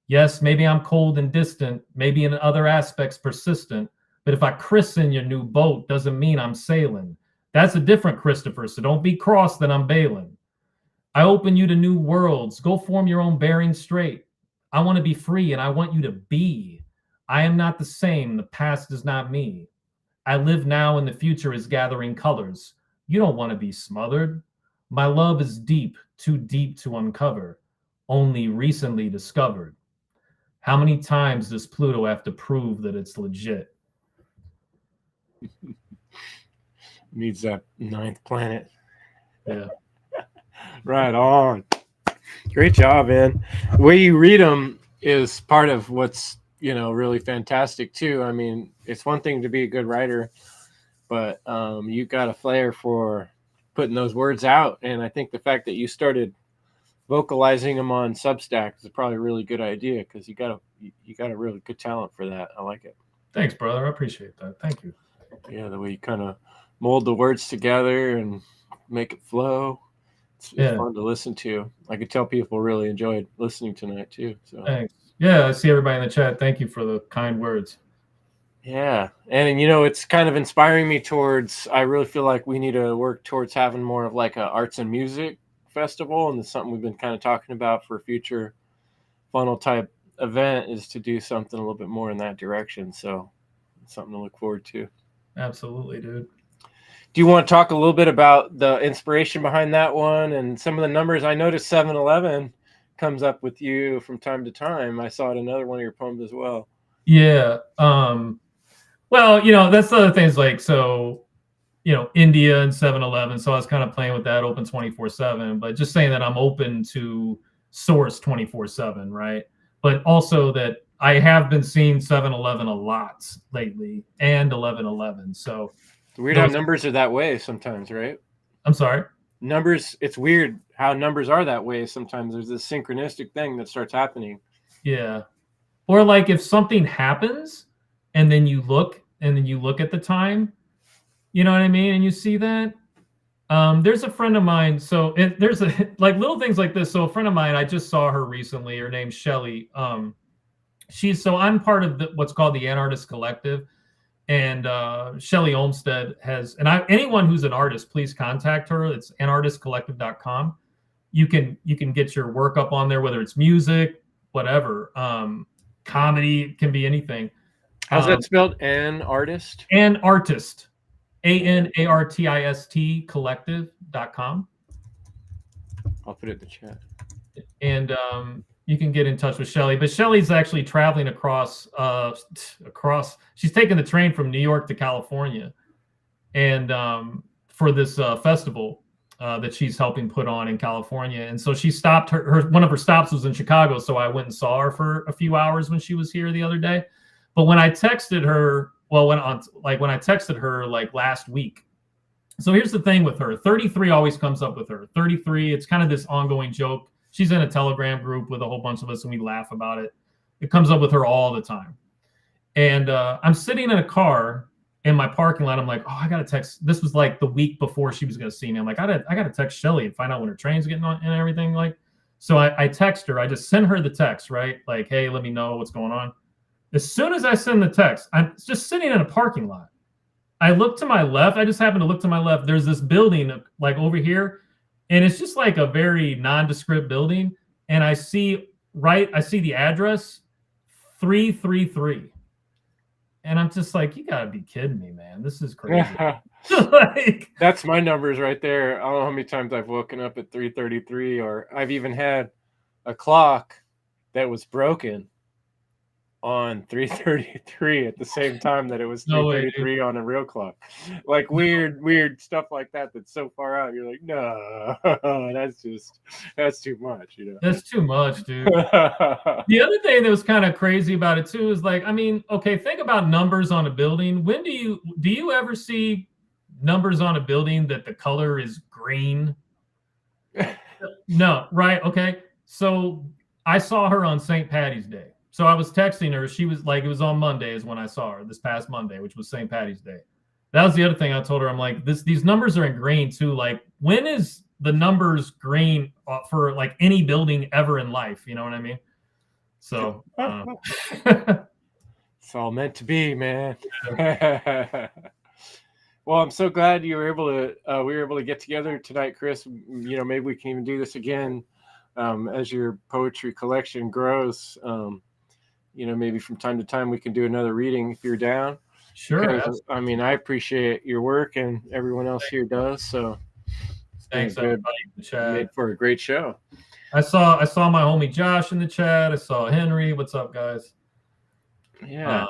Yes, maybe I'm cold and distant, maybe in other aspects persistent, but if I christen your new boat, doesn't mean I'm sailing. That's a different Christopher, so don't be cross that I'm bailing. I open you to new worlds. Go form your own bearing straight. I want to be free, and I want you to be. I am not the same. The past is not me. I live now, and the future is gathering colors. You don't want to be smothered. My love is deep, too deep to uncover, only recently discovered. How many times does Pluto have to prove that it's legit? Needs that ninth planet. Yeah. Right on. Great job, man. The way you read them is part of what's, really fantastic too. I mean, it's one thing to be a good writer, but you got a flair for putting those words out. And I think the fact that you started vocalizing them on Substack is probably a really good idea because you got a really good talent for that. I like it. Thanks, brother. I appreciate that. Thank you. Yeah, the way you kind of mold the words together and make it flow. It's fun to listen to. I could tell people really enjoyed listening tonight too. So thanks. Yeah, I see everybody in the chat. Thank you for the kind words. yeah, and it's kind of inspiring me towards. I really feel like we need to work towards having more of like a arts and music festival, and it's something we've been kind of talking about for a future funnel type event is to do something a little bit more in that direction. So it's something to look forward to. Absolutely, dude. Do you want to talk a little bit about the inspiration behind that one and some of the numbers? I noticed 7-Eleven comes up with you from time to time. I saw it in another one of your poems as well. Yeah. Well, that's the other things like, so, India and 7-Eleven. So I was kind of playing with that open 24/7, but just saying that I'm open to source 24/7, right? But also that I have been seeing 7-Eleven a lot lately and 11/11. So It's weird how numbers are that way sometimes, right? I'm sorry? Numbers, it's weird how numbers are that way sometimes. There's this synchronistic thing that starts happening. Yeah. Or like if something happens and then you look at the time, you know what I mean? And you see that. There's a friend of mine. So there's like little things like this. So a friend of mine, I just saw her recently. Her name's Shelly. I'm part of what's called the Ant Artist Collective. And Shelly Olmstead has, and anyone who's an artist, please contact her. It's antartistcollective.com. You can get your work up on there, whether it's music, whatever. Comedy, can be anything. How's that spelled? An artist? An artist. ANARTIST collective.com. I'll put it in the chat. And you can get in touch with Shelly. But Shelly's actually traveling across. She's taking the train from New York to California, and for this festival that she's helping put on in California. And so she stopped one of her stops was in Chicago. So I went and saw her for a few hours when she was here the other day. But when I texted her, when I texted her like last week. So here's the thing with her. 33 always comes up with her. 33, it's kind of this ongoing joke. She's in a Telegram group with a whole bunch of us and we laugh about it. It comes up with her all the time. And I'm sitting in a car in my parking lot. I'm like, oh, I got to text. This was like the week before she was going to see me. I'm like, I got to text Shelly and find out when her train's getting on and everything. So I text her. I just send her the text, right? Like, hey, let me know what's going on. As soon as I send the text, I'm just sitting in a parking lot. I look to my left. I just happen to look to my left. There's this building like over here, and it's just like a very nondescript building. And I see the address 333. And I'm just like, you gotta be kidding me, man. This is crazy. Like, that's my numbers right there. I don't know how many times I've woken up at 3:33, or I've even had a clock that was broken on 3:33 at the same time that it was 3:33 on a real clock. Like weird stuff like that that's so far out. You're like, no, that's too much, That's too much, dude. The other thing that was kind of crazy about it too is like, I mean, okay, think about numbers on a building. When do you ever see numbers on a building that the color is green? No, right? Okay. So I saw her on St. Patty's Day. So I was texting her. She was like, it was on Monday is when I saw her, this past Monday, which was St. Patty's Day. That was the other thing I told her. I'm like, these numbers are in green too. Like, when is the numbers green for like any building ever in life? You know what I mean? So it's all meant to be, man. Well, I'm so glad we were able to get together tonight, Chris. Maybe we can even do this again as your poetry collection grows. Maybe from time to time we can do another reading if you're down. Sure. I mean, I appreciate your work and everyone else here does. So Thanks good. everybody in the chat. Made for a great show. I saw my homie Josh in the chat. I saw Henry. What's up, guys? Yeah.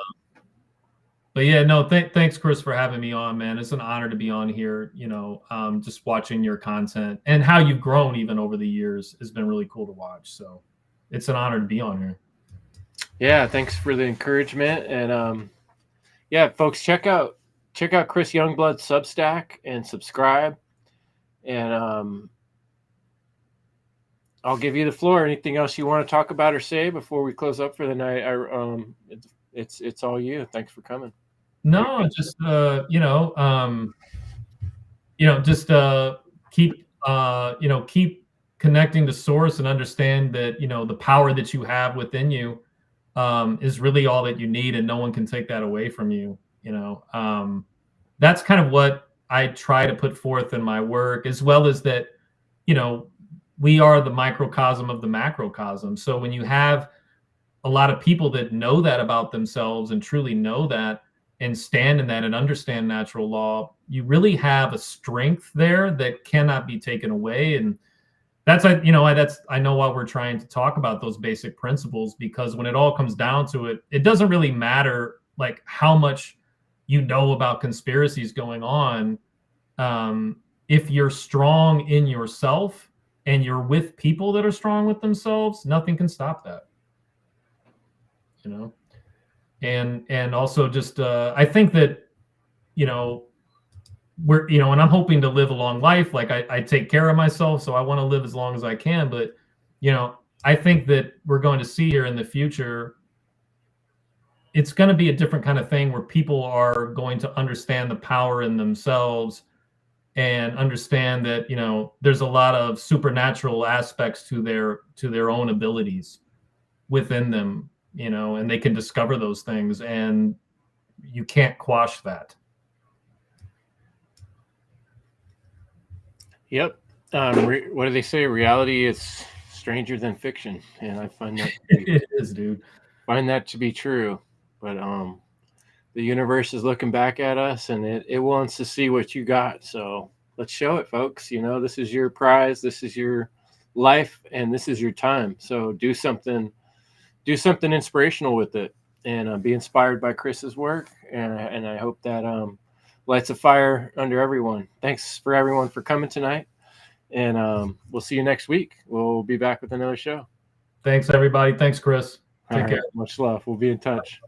But yeah, no, thanks, Chris, for having me on, man. It's an honor to be on here. You know, just watching your content and how you've grown even over the years has been really cool to watch. So it's an honor to be on here. Yeah, thanks for the encouragement. And yeah, folks, check out Chris Youngblood's Substack and subscribe. And I'll give you the floor. Anything else you want to talk about or say before we close up for the night? It's all you. Thanks for coming. No, just just keep connecting to source and understand that the power that you have within you is really all that you need, and no one can take that away from you. That's kind of what I try to put forth in my work, as well as that we are the microcosm of the macrocosm. So when you have a lot of people that know that about themselves and truly know that and stand in that and understand natural law, you really have a strength there that cannot be taken away. And that's I know why we're trying to talk about those basic principles, because when it all comes down to it, it doesn't really matter like how much you know about conspiracies going on. If you're strong in yourself and you're with people that are strong with themselves, nothing can stop that. And also just I think that we're and I'm hoping to live a long life. Like I take care of myself, so I want to live as long as I can. But I think that we're going to see here in the future, it's going to be a different kind of thing where people are going to understand the power in themselves and understand that there's a lot of supernatural aspects to their own abilities within them, and they can discover those things, and you can't quash that. Yep. What do they say? Reality is stranger than fiction, and I find that it is, dude. Find that to be true. But the universe is looking back at us, and it wants to see what you got. So let's show it, folks. This is your prize. This is your life, and this is your time. So do something inspirational with it, and be inspired by Chris's work. And I hope that lights a fire under everyone. Thanks for everyone for coming tonight, and we'll see you next week. We'll be back with another show. Thanks, everybody. Thanks, Chris. Take care. Much love. We'll be in touch.